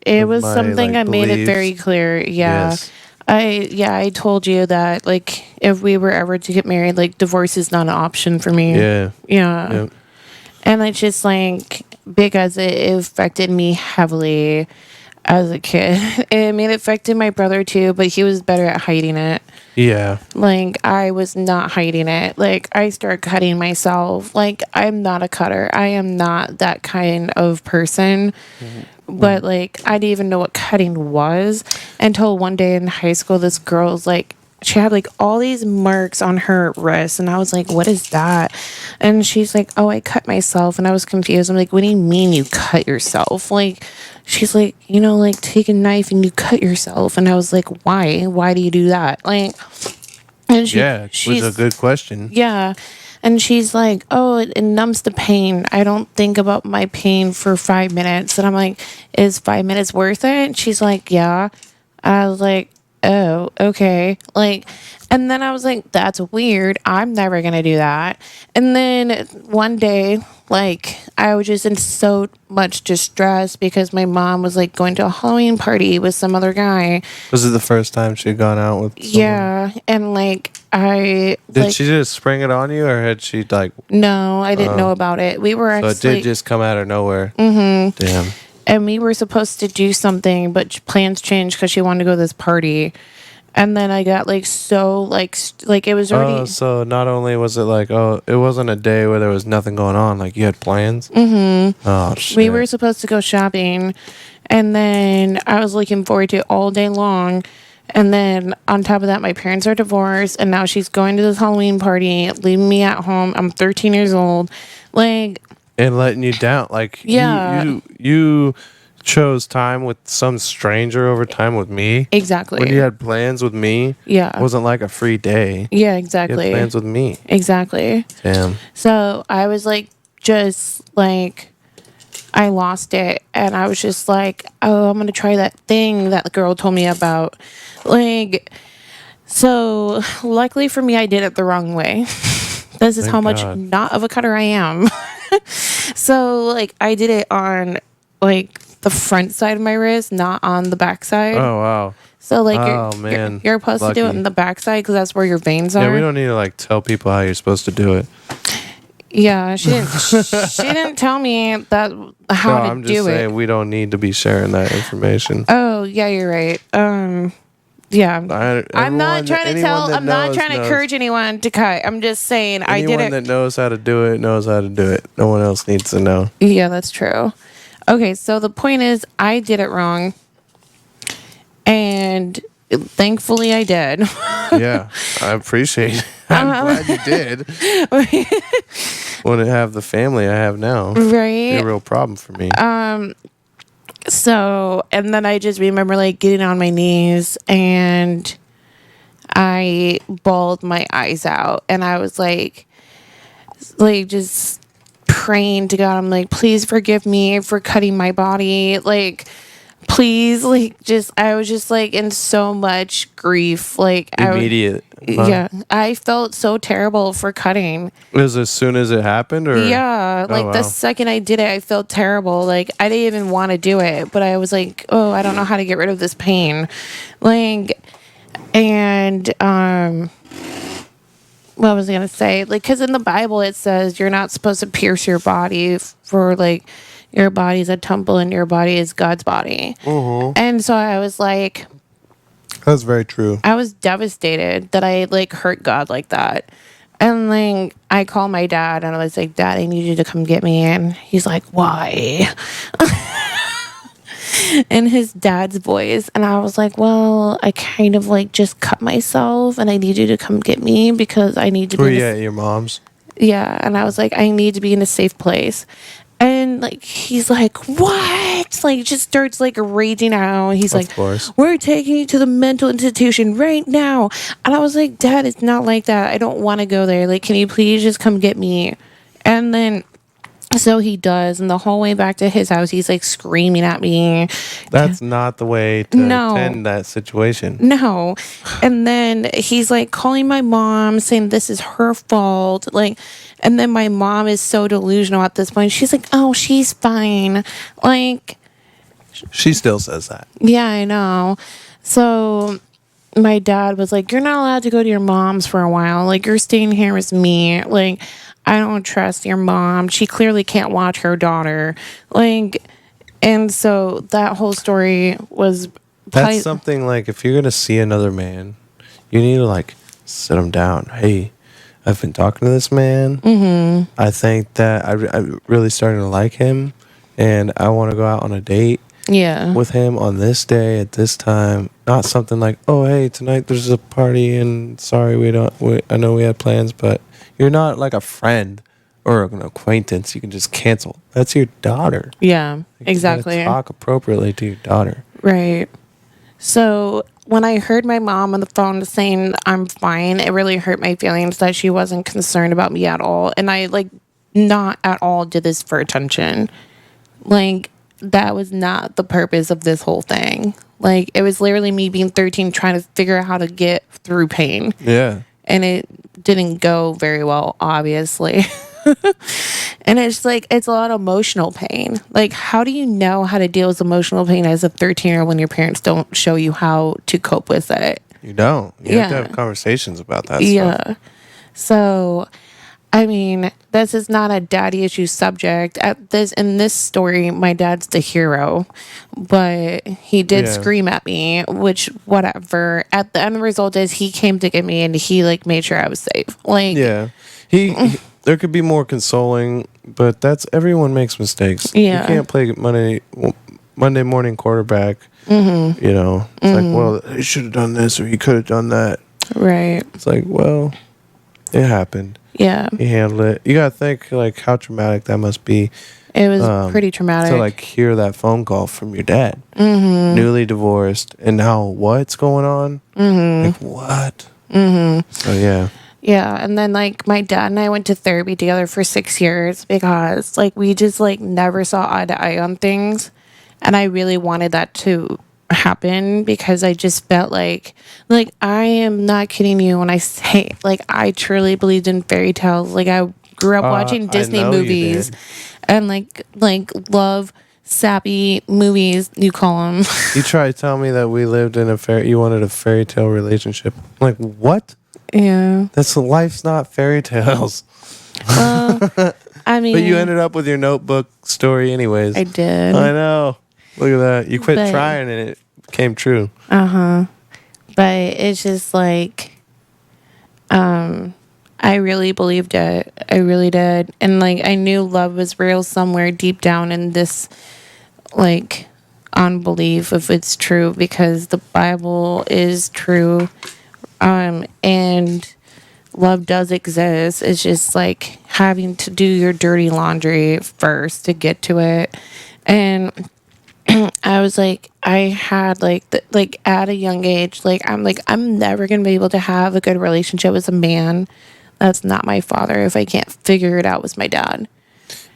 [SPEAKER 2] It
[SPEAKER 1] of
[SPEAKER 2] was
[SPEAKER 1] my,
[SPEAKER 2] something
[SPEAKER 1] like,
[SPEAKER 2] I made it
[SPEAKER 1] beliefs.
[SPEAKER 2] very clear. Yeah.
[SPEAKER 1] Yes.
[SPEAKER 2] I told you that like if we were ever to get married, like divorce is not an option for me.
[SPEAKER 1] Yeah.
[SPEAKER 2] Yeah.
[SPEAKER 1] Yep.
[SPEAKER 2] And it's just like because it affected me heavily as a kid. I mean, it affected my brother too, but he was better at hiding it.
[SPEAKER 1] Yeah.
[SPEAKER 2] Like, I was not hiding it. Like, I started cutting myself. Like, I'm not a cutter. I am not that kind of person. But, like, I didn't even know what cutting was until one day in high school, this girl's like, she had like all these marks on her wrist, and I was like, what is that? And she's like, oh, I cut myself. And I was confused. I'm like, what do you mean you cut yourself? Like, she's like, you know, like, take a knife and you cut yourself. And I was like, why do you do that? Like, and
[SPEAKER 1] It was a good question.
[SPEAKER 2] yeah. And she's like, oh, it numbs the pain. I don't think about my pain for 5 minutes. And I'm like, is 5 minutes worth it? And she's like, yeah. I was like, oh, okay. Like, and then I was like, that's weird. I'm never going to do that. And then one day, like, I was just in so much distress because my mom was like going to a Halloween party with some other guy.
[SPEAKER 1] Was it the first time she'd gone out with someone?
[SPEAKER 2] Yeah. And like,
[SPEAKER 1] Did she just spring it on you, or had she like...
[SPEAKER 2] No, I didn't know about it. We were actually...
[SPEAKER 1] So it did just come out of nowhere. Mm-hmm. Damn.
[SPEAKER 2] And we were supposed to do something, but plans changed because she wanted to go to this party. And then I got like so like it was already...
[SPEAKER 1] Oh, so not only was it like, oh, it wasn't a day where there was nothing going on. Like, you had plans? Mm-hmm. Oh, shit.
[SPEAKER 2] We were supposed to go shopping. And then I was looking forward to it all day long. And then on top of that, my parents are divorced. And now she's going to this Halloween party, leaving me at home. I'm 13 years old. Like...
[SPEAKER 1] And letting you down. Like,
[SPEAKER 2] yeah.
[SPEAKER 1] You chose time with some stranger over time with me.
[SPEAKER 2] Exactly.
[SPEAKER 1] When you had plans with me.
[SPEAKER 2] Yeah.
[SPEAKER 1] It wasn't like a free day.
[SPEAKER 2] Yeah, exactly.
[SPEAKER 1] You had plans with me.
[SPEAKER 2] Exactly.
[SPEAKER 1] Damn.
[SPEAKER 2] So I was like, just like, I lost it. And I was just like, oh, I'm going to try that thing that the girl told me about. Like, so luckily for me, I did it the wrong way. This is how much not of a cutter I am. So, like, I did it on, like, the front side of my wrist, not on the back side.
[SPEAKER 1] Oh, wow.
[SPEAKER 2] So, like, you're supposed to do it on the back side because that's where your veins are.
[SPEAKER 1] Yeah, we don't need to, like, tell people how you're supposed to do it.
[SPEAKER 2] Yeah, she didn't tell me that how to
[SPEAKER 1] I'm
[SPEAKER 2] do
[SPEAKER 1] just saying
[SPEAKER 2] it.
[SPEAKER 1] we don't need to be sharing that information.
[SPEAKER 2] Oh, yeah, you're right. Yeah. I'm not trying to encourage anyone to cut. I'm just saying I did it.
[SPEAKER 1] Anyone that knows how to do it knows how to do it. No one else needs to know.
[SPEAKER 2] Yeah, that's true. Okay, so the point is I did it wrong. And thankfully I did.
[SPEAKER 1] Yeah, I appreciate it. I'm glad you did. Wouldn't have the family I have now.
[SPEAKER 2] Right.
[SPEAKER 1] It'd be a real problem for me.
[SPEAKER 2] So, and then I just remember like getting on my knees and I bawled my eyes out and I was like just praying to God. I'm like, please forgive me for cutting my body. Like, please, like, I was just like in so much grief. Like,
[SPEAKER 1] Immediate.
[SPEAKER 2] Yeah. I felt so terrible for cutting.
[SPEAKER 1] It was as soon as it happened, or?
[SPEAKER 2] Yeah. Like, the second I did it, I felt terrible. Like, I didn't even want to do it, but I was like, oh, I don't know how to get rid of this pain. Like, and, what was I going to say? Like, because in the Bible, it says you're not supposed to pierce your body for, like, your body is a temple and your body is God's body. Mm-hmm. And so I was like...
[SPEAKER 1] That's very true.
[SPEAKER 2] I was devastated that I, like, hurt God like that. And, like, I called my dad and I was like, Dad, I need you to come get me. And he's like, why? In his dad's voice. And I was like, well, I kind of, like, just cut myself and I need you to come get me because I need to be...
[SPEAKER 1] Were you at your mom's?
[SPEAKER 2] Yeah. And I was like, I need to be in a safe place. And, like, he's like, what? Like, just starts, like, raging out. He's like, we're taking you to the mental institution right now. And I was like, Dad, it's not like that. I don't want to go there. Like, can you please just come get me? And then, so he does. And the whole way back to his house, he's, like, screaming at me.
[SPEAKER 1] That's not the way to attend that situation.
[SPEAKER 2] No. And then he's, like, calling my mom, saying this is her fault. Like... And then my mom is so delusional at this point. She's like, oh, she's fine. Like...
[SPEAKER 1] She still says that.
[SPEAKER 2] Yeah, I know. So my dad was like, you're not allowed to go to your mom's for a while. Like, you're staying here with me. Like, I don't trust your mom. She clearly can't watch her daughter. Like, and so that whole story was.
[SPEAKER 1] That's something like if you're going to see another man, you need to like sit him down. Hey, I've been talking to this man. Mm-hmm. I think that I'm really starting to like him, and I want to go out on a date.
[SPEAKER 2] Yeah.
[SPEAKER 1] With him on this day at this time. Not something like, oh, hey, tonight there's a party, and sorry, I know we had plans, but you're not like a friend or an acquaintance. You can just cancel. That's your daughter.
[SPEAKER 2] Yeah,
[SPEAKER 1] Like,
[SPEAKER 2] exactly.
[SPEAKER 1] You gotta talk appropriately to your daughter.
[SPEAKER 2] Right. So when I heard my mom on the phone saying I'm fine, it really hurt my feelings that she wasn't concerned about me at all. And I like not at all did this for attention. Like that was not the purpose of this whole thing. Like it was literally me being 13 trying to figure out how to get through pain.
[SPEAKER 1] Yeah.
[SPEAKER 2] And it didn't go very well, obviously. And it's like, it's a lot of emotional pain. Like, how do you know how to deal with emotional pain as a 13-year-old when your parents don't show you how to cope with it?
[SPEAKER 1] You don't. You have to have conversations about that stuff.
[SPEAKER 2] So, I mean, this is not a daddy issue subject. In this story, my dad's the hero, but he did scream at me, which whatever. At the end result is he came to get me and he like made sure I was safe. Like
[SPEAKER 1] he there could be more consoling, but that's everyone makes mistakes.
[SPEAKER 2] Yeah.
[SPEAKER 1] You can't play Monday morning quarterback. Mm-hmm. You know, it's like, well, he should have done this or he could have done that.
[SPEAKER 2] Right.
[SPEAKER 1] It's like, well, it happened.
[SPEAKER 2] Yeah.
[SPEAKER 1] He handled it. You gotta think like how traumatic that must be.
[SPEAKER 2] It was pretty traumatic
[SPEAKER 1] to like hear that phone call from your dad, newly divorced, and now what's going on? Like what? So
[SPEAKER 2] yeah. And then like my dad and I went to therapy together for 6 years because like we just like never saw eye to eye on things, and I really wanted that to happen because I just felt like I am not kidding you when I say like I truly believed in fairy tales. Like I grew up watching Disney movies and like love sappy movies, you call them.
[SPEAKER 1] You try to tell me that we lived in you wanted a fairy tale relationship. I'm like, what?
[SPEAKER 2] Yeah.
[SPEAKER 1] Life's not fairy tales.
[SPEAKER 2] I mean,
[SPEAKER 1] but you ended up with your notebook story anyways.
[SPEAKER 2] I did.
[SPEAKER 1] I know. Look at that. You quit trying and it came true.
[SPEAKER 2] But it's just like, I really believed it. I really did. And like, I knew love was real somewhere deep down in this, like, unbelief if it's true because the Bible is true. And love does exist. It's just like having to do your dirty laundry first to get to it. And I was like, I had like at a young age, I'm never going to be able to have a good relationship with a man that's not my father if I can't figure it out with my dad.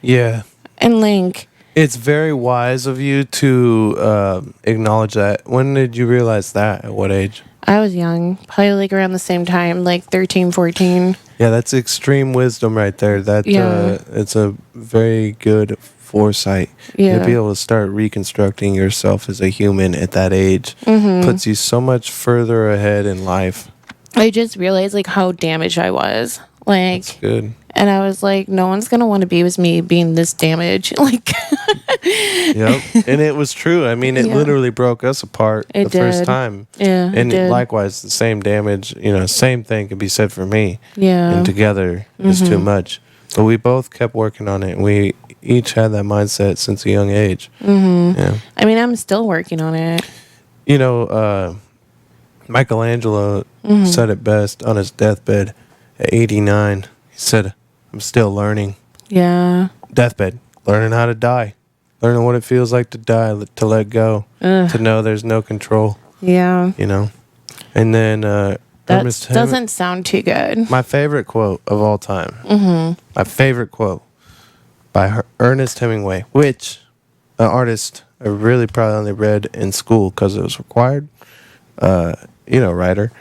[SPEAKER 1] Yeah.
[SPEAKER 2] And like,
[SPEAKER 1] it's very wise of you to acknowledge that. When did you realize that? At what age?
[SPEAKER 2] I was young, probably like around the same time, like 13, 14.
[SPEAKER 1] Yeah, that's extreme wisdom right there. It's a very good foresight.
[SPEAKER 2] Yeah.
[SPEAKER 1] To be able to start reconstructing yourself as a human at that age puts you so much further ahead in life.
[SPEAKER 2] I just realized like how damaged I was. Like,
[SPEAKER 1] that's good.
[SPEAKER 2] And I was like, no one's going to want to be with me being this damaged. Like,
[SPEAKER 1] yep. And it was true. I mean, it literally broke us apart first time.
[SPEAKER 2] Yeah.
[SPEAKER 1] And likewise, the same damage, same thing could be said for me.
[SPEAKER 2] Yeah.
[SPEAKER 1] And together is too much. But we both kept working on it. And we each had that mindset since a young age. Yeah.
[SPEAKER 2] I mean, I'm still working on it.
[SPEAKER 1] Michelangelo said it best on his deathbed at 89. He said, I'm still learning.
[SPEAKER 2] Yeah.
[SPEAKER 1] Deathbed. Learning how to die. Learning what it feels like to die, to let go. To know there's no control.
[SPEAKER 2] Yeah.
[SPEAKER 1] And then
[SPEAKER 2] that doesn't sound too good.
[SPEAKER 1] My favorite quote of all time. My favorite quote by Ernest Hemingway, which an artist I really probably only read in school because it was required. Writer.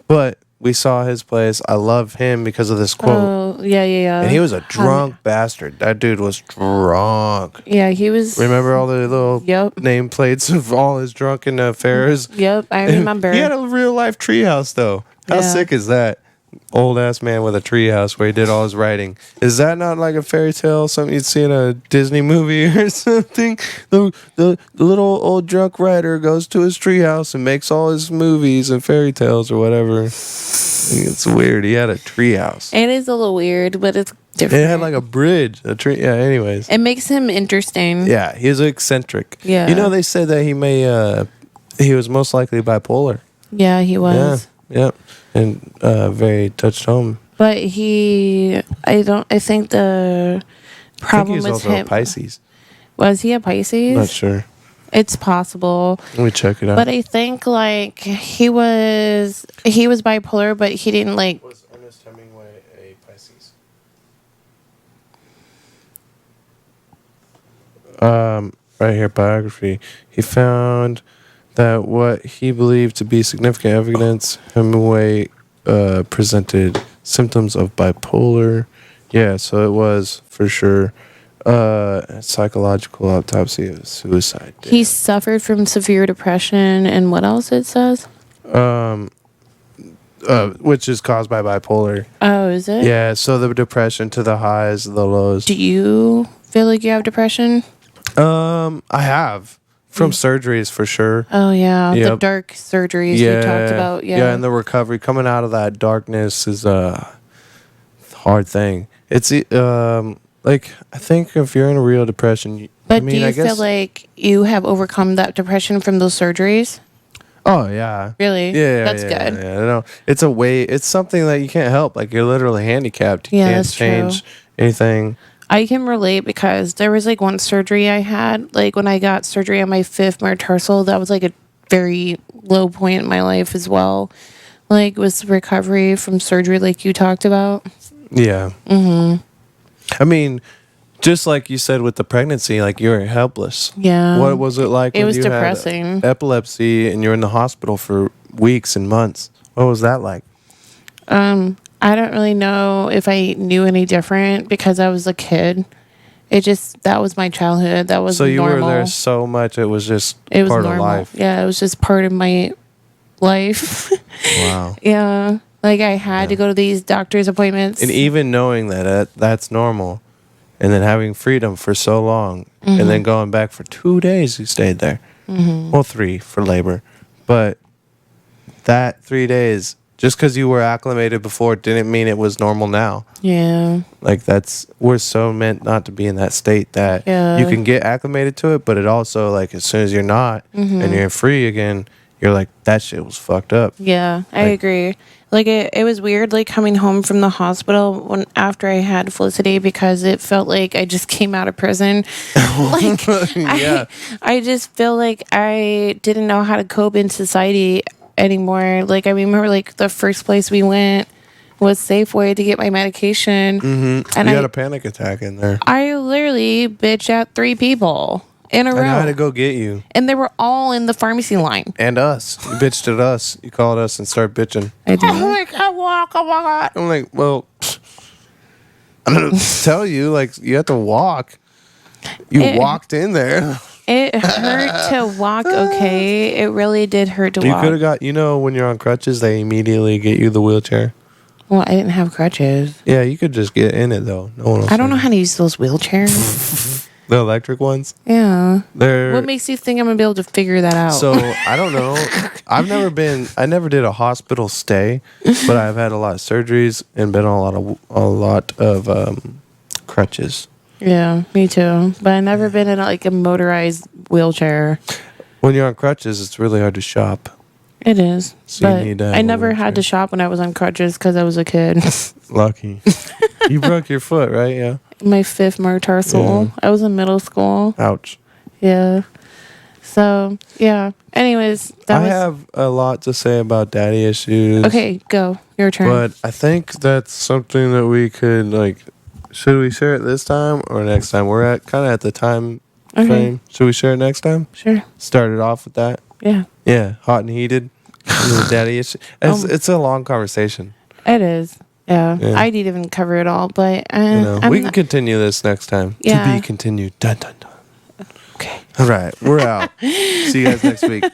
[SPEAKER 1] But we saw his plays. I love him because of this quote.
[SPEAKER 2] Oh, yeah.
[SPEAKER 1] And he was a drunk bastard. That dude was drunk.
[SPEAKER 2] Yeah, he was.
[SPEAKER 1] Remember all the little nameplates of all his drunken affairs?
[SPEAKER 2] Yep, I remember.
[SPEAKER 1] He had a real life treehouse, though. How sick is that? old ass man with a treehouse where he did all his writing. Is that not like a fairy tale? Something you'd see in a Disney movie or something? The little old drunk writer goes to his treehouse and makes all his movies and fairy tales or whatever. It's weird. He had a treehouse.
[SPEAKER 2] It is a little weird, but it's different.
[SPEAKER 1] It had like a bridge, a tree. Yeah. Anyways.
[SPEAKER 2] It makes him interesting.
[SPEAKER 1] Yeah, he was eccentric.
[SPEAKER 2] Yeah.
[SPEAKER 1] You know, they said that he was most likely bipolar.
[SPEAKER 2] Yeah, he was.
[SPEAKER 1] Yeah. And very touched home.
[SPEAKER 2] But I think the problem
[SPEAKER 1] he's
[SPEAKER 2] was
[SPEAKER 1] also
[SPEAKER 2] him.
[SPEAKER 1] a Pisces.
[SPEAKER 2] Was he a Pisces?
[SPEAKER 1] Not sure.
[SPEAKER 2] It's possible.
[SPEAKER 1] Let me check it out.
[SPEAKER 2] But I think like he was bipolar, but he didn't like.
[SPEAKER 1] Was Ernest Hemingway a Pisces? Right here, biography. He found that what he believed to be significant evidence, Hemingway presented symptoms of bipolar. Yeah, so it was for sure psychological autopsy of suicide.
[SPEAKER 2] He suffered from severe depression, and what else it says?
[SPEAKER 1] Which is caused by bipolar.
[SPEAKER 2] Oh, is it?
[SPEAKER 1] Yeah, so the depression to the highs, the lows.
[SPEAKER 2] Do you feel like you have depression?
[SPEAKER 1] I have. From surgeries for sure.
[SPEAKER 2] Oh yeah, the
[SPEAKER 1] Yep.
[SPEAKER 2] dark surgeries you talked about. Yeah,
[SPEAKER 1] and the recovery coming out of that darkness is a hard thing. It's like I think if you're in a real depression,
[SPEAKER 2] but do you feel like you have overcome that depression from those surgeries?
[SPEAKER 1] Oh yeah,
[SPEAKER 2] Really?
[SPEAKER 1] yeah,
[SPEAKER 2] That's
[SPEAKER 1] yeah,
[SPEAKER 2] good.
[SPEAKER 1] Yeah, no, it's a way. It's something that you can't help. Like you're literally handicapped. You
[SPEAKER 2] Yeah,
[SPEAKER 1] can't
[SPEAKER 2] that's true.
[SPEAKER 1] change anything.
[SPEAKER 2] I can relate because there was like one surgery I had, like when I got surgery on my fifth metatarsal, that was like a very low point in my life as well. Like with recovery from surgery, like you talked about.
[SPEAKER 1] Yeah. Mm-hmm. I mean, just like you said with the pregnancy, like you're helpless.
[SPEAKER 2] Yeah.
[SPEAKER 1] What was it like?
[SPEAKER 2] It
[SPEAKER 1] when
[SPEAKER 2] was
[SPEAKER 1] you
[SPEAKER 2] depressing.
[SPEAKER 1] Had epilepsy and you're in the hospital for weeks and months. What was that like?
[SPEAKER 2] I don't really know if I knew any different because I was a kid. That was my childhood. That was
[SPEAKER 1] So you
[SPEAKER 2] normal.
[SPEAKER 1] were there so much, it was just
[SPEAKER 2] It was
[SPEAKER 1] part
[SPEAKER 2] normal.
[SPEAKER 1] of life.
[SPEAKER 2] Yeah, it was just part of my life.
[SPEAKER 1] Wow.
[SPEAKER 2] Yeah. Like I had to go to these doctor's appointments.
[SPEAKER 1] And even knowing that's normal, and then having freedom for so long, and then going back for 2 days, you stayed there. Mm-hmm. Well, 3 for labor. But that 3 days, just because you were acclimated before didn't mean it was normal now.
[SPEAKER 2] Yeah.
[SPEAKER 1] Like we're so meant not to be in that state that you can get acclimated to it, but it also like as soon as you're not and you're free again, you're like that shit was fucked up.
[SPEAKER 2] Yeah, I agree. Like it was weird like coming home from the hospital after I had Felicity because it felt like I just came out of prison. Like
[SPEAKER 1] Yeah.
[SPEAKER 2] I just feel like I didn't know how to cope in society anymore. Like I remember like the first place we went was Safeway to get my medication.
[SPEAKER 1] Mm-hmm.
[SPEAKER 2] And
[SPEAKER 1] you had a panic attack in there.
[SPEAKER 2] I literally bitched at 3 people in a row.
[SPEAKER 1] I had to go get you.
[SPEAKER 2] And they were all in the pharmacy line.
[SPEAKER 1] And us. You bitched at us. You called us and started bitching.
[SPEAKER 2] I did.
[SPEAKER 1] I'm like, I walk. I'm like, well, I'm going to tell you, like, you have to walk. You walked in there.
[SPEAKER 2] It hurt to walk, okay? It really did hurt to
[SPEAKER 1] You
[SPEAKER 2] walk.
[SPEAKER 1] could have got, when you're on crutches, they immediately get you the wheelchair.
[SPEAKER 2] Well, I didn't have crutches.
[SPEAKER 1] Yeah, you could just get in it, though. No one else
[SPEAKER 2] I don't know
[SPEAKER 1] would.
[SPEAKER 2] how to use those wheelchairs.
[SPEAKER 1] The electric ones?
[SPEAKER 2] Yeah.
[SPEAKER 1] They're.
[SPEAKER 2] What makes you think I'm going to be able to figure that out?
[SPEAKER 1] So, I don't know. I never did a hospital stay, but I've had a lot of surgeries and been on a lot of crutches.
[SPEAKER 2] Yeah, me too. But I've never been in like a motorized wheelchair.
[SPEAKER 1] When you're on crutches, it's really hard to shop.
[SPEAKER 2] It is.
[SPEAKER 1] So you
[SPEAKER 2] but
[SPEAKER 1] need to have
[SPEAKER 2] I
[SPEAKER 1] a
[SPEAKER 2] never had to
[SPEAKER 1] wheelchair.
[SPEAKER 2] shop when I was on crutches because I was a kid.
[SPEAKER 1] Lucky. You broke your foot, right? Yeah.
[SPEAKER 2] My 5th metatarsal.
[SPEAKER 1] Yeah.
[SPEAKER 2] I was in middle school.
[SPEAKER 1] Ouch.
[SPEAKER 2] Yeah. So, yeah. Anyways,
[SPEAKER 1] I have a lot to say about daddy issues.
[SPEAKER 2] Okay, go. Your turn.
[SPEAKER 1] But I think that's something that we could, like, should we share it this time or next time? We're kind of at the time
[SPEAKER 2] Okay.
[SPEAKER 1] frame. Should we share it next time?
[SPEAKER 2] Sure.
[SPEAKER 1] Start it off with that.
[SPEAKER 2] Yeah.
[SPEAKER 1] Yeah, hot and heated. The daddy issue. It's a long conversation.
[SPEAKER 2] It is. Yeah.
[SPEAKER 1] Yeah.
[SPEAKER 2] I didn't even cover it all, but
[SPEAKER 1] We can continue this next time.
[SPEAKER 2] Yeah.
[SPEAKER 1] To be continued. Dun dun dun.
[SPEAKER 2] Okay.
[SPEAKER 1] All right, we're out. See you guys next week.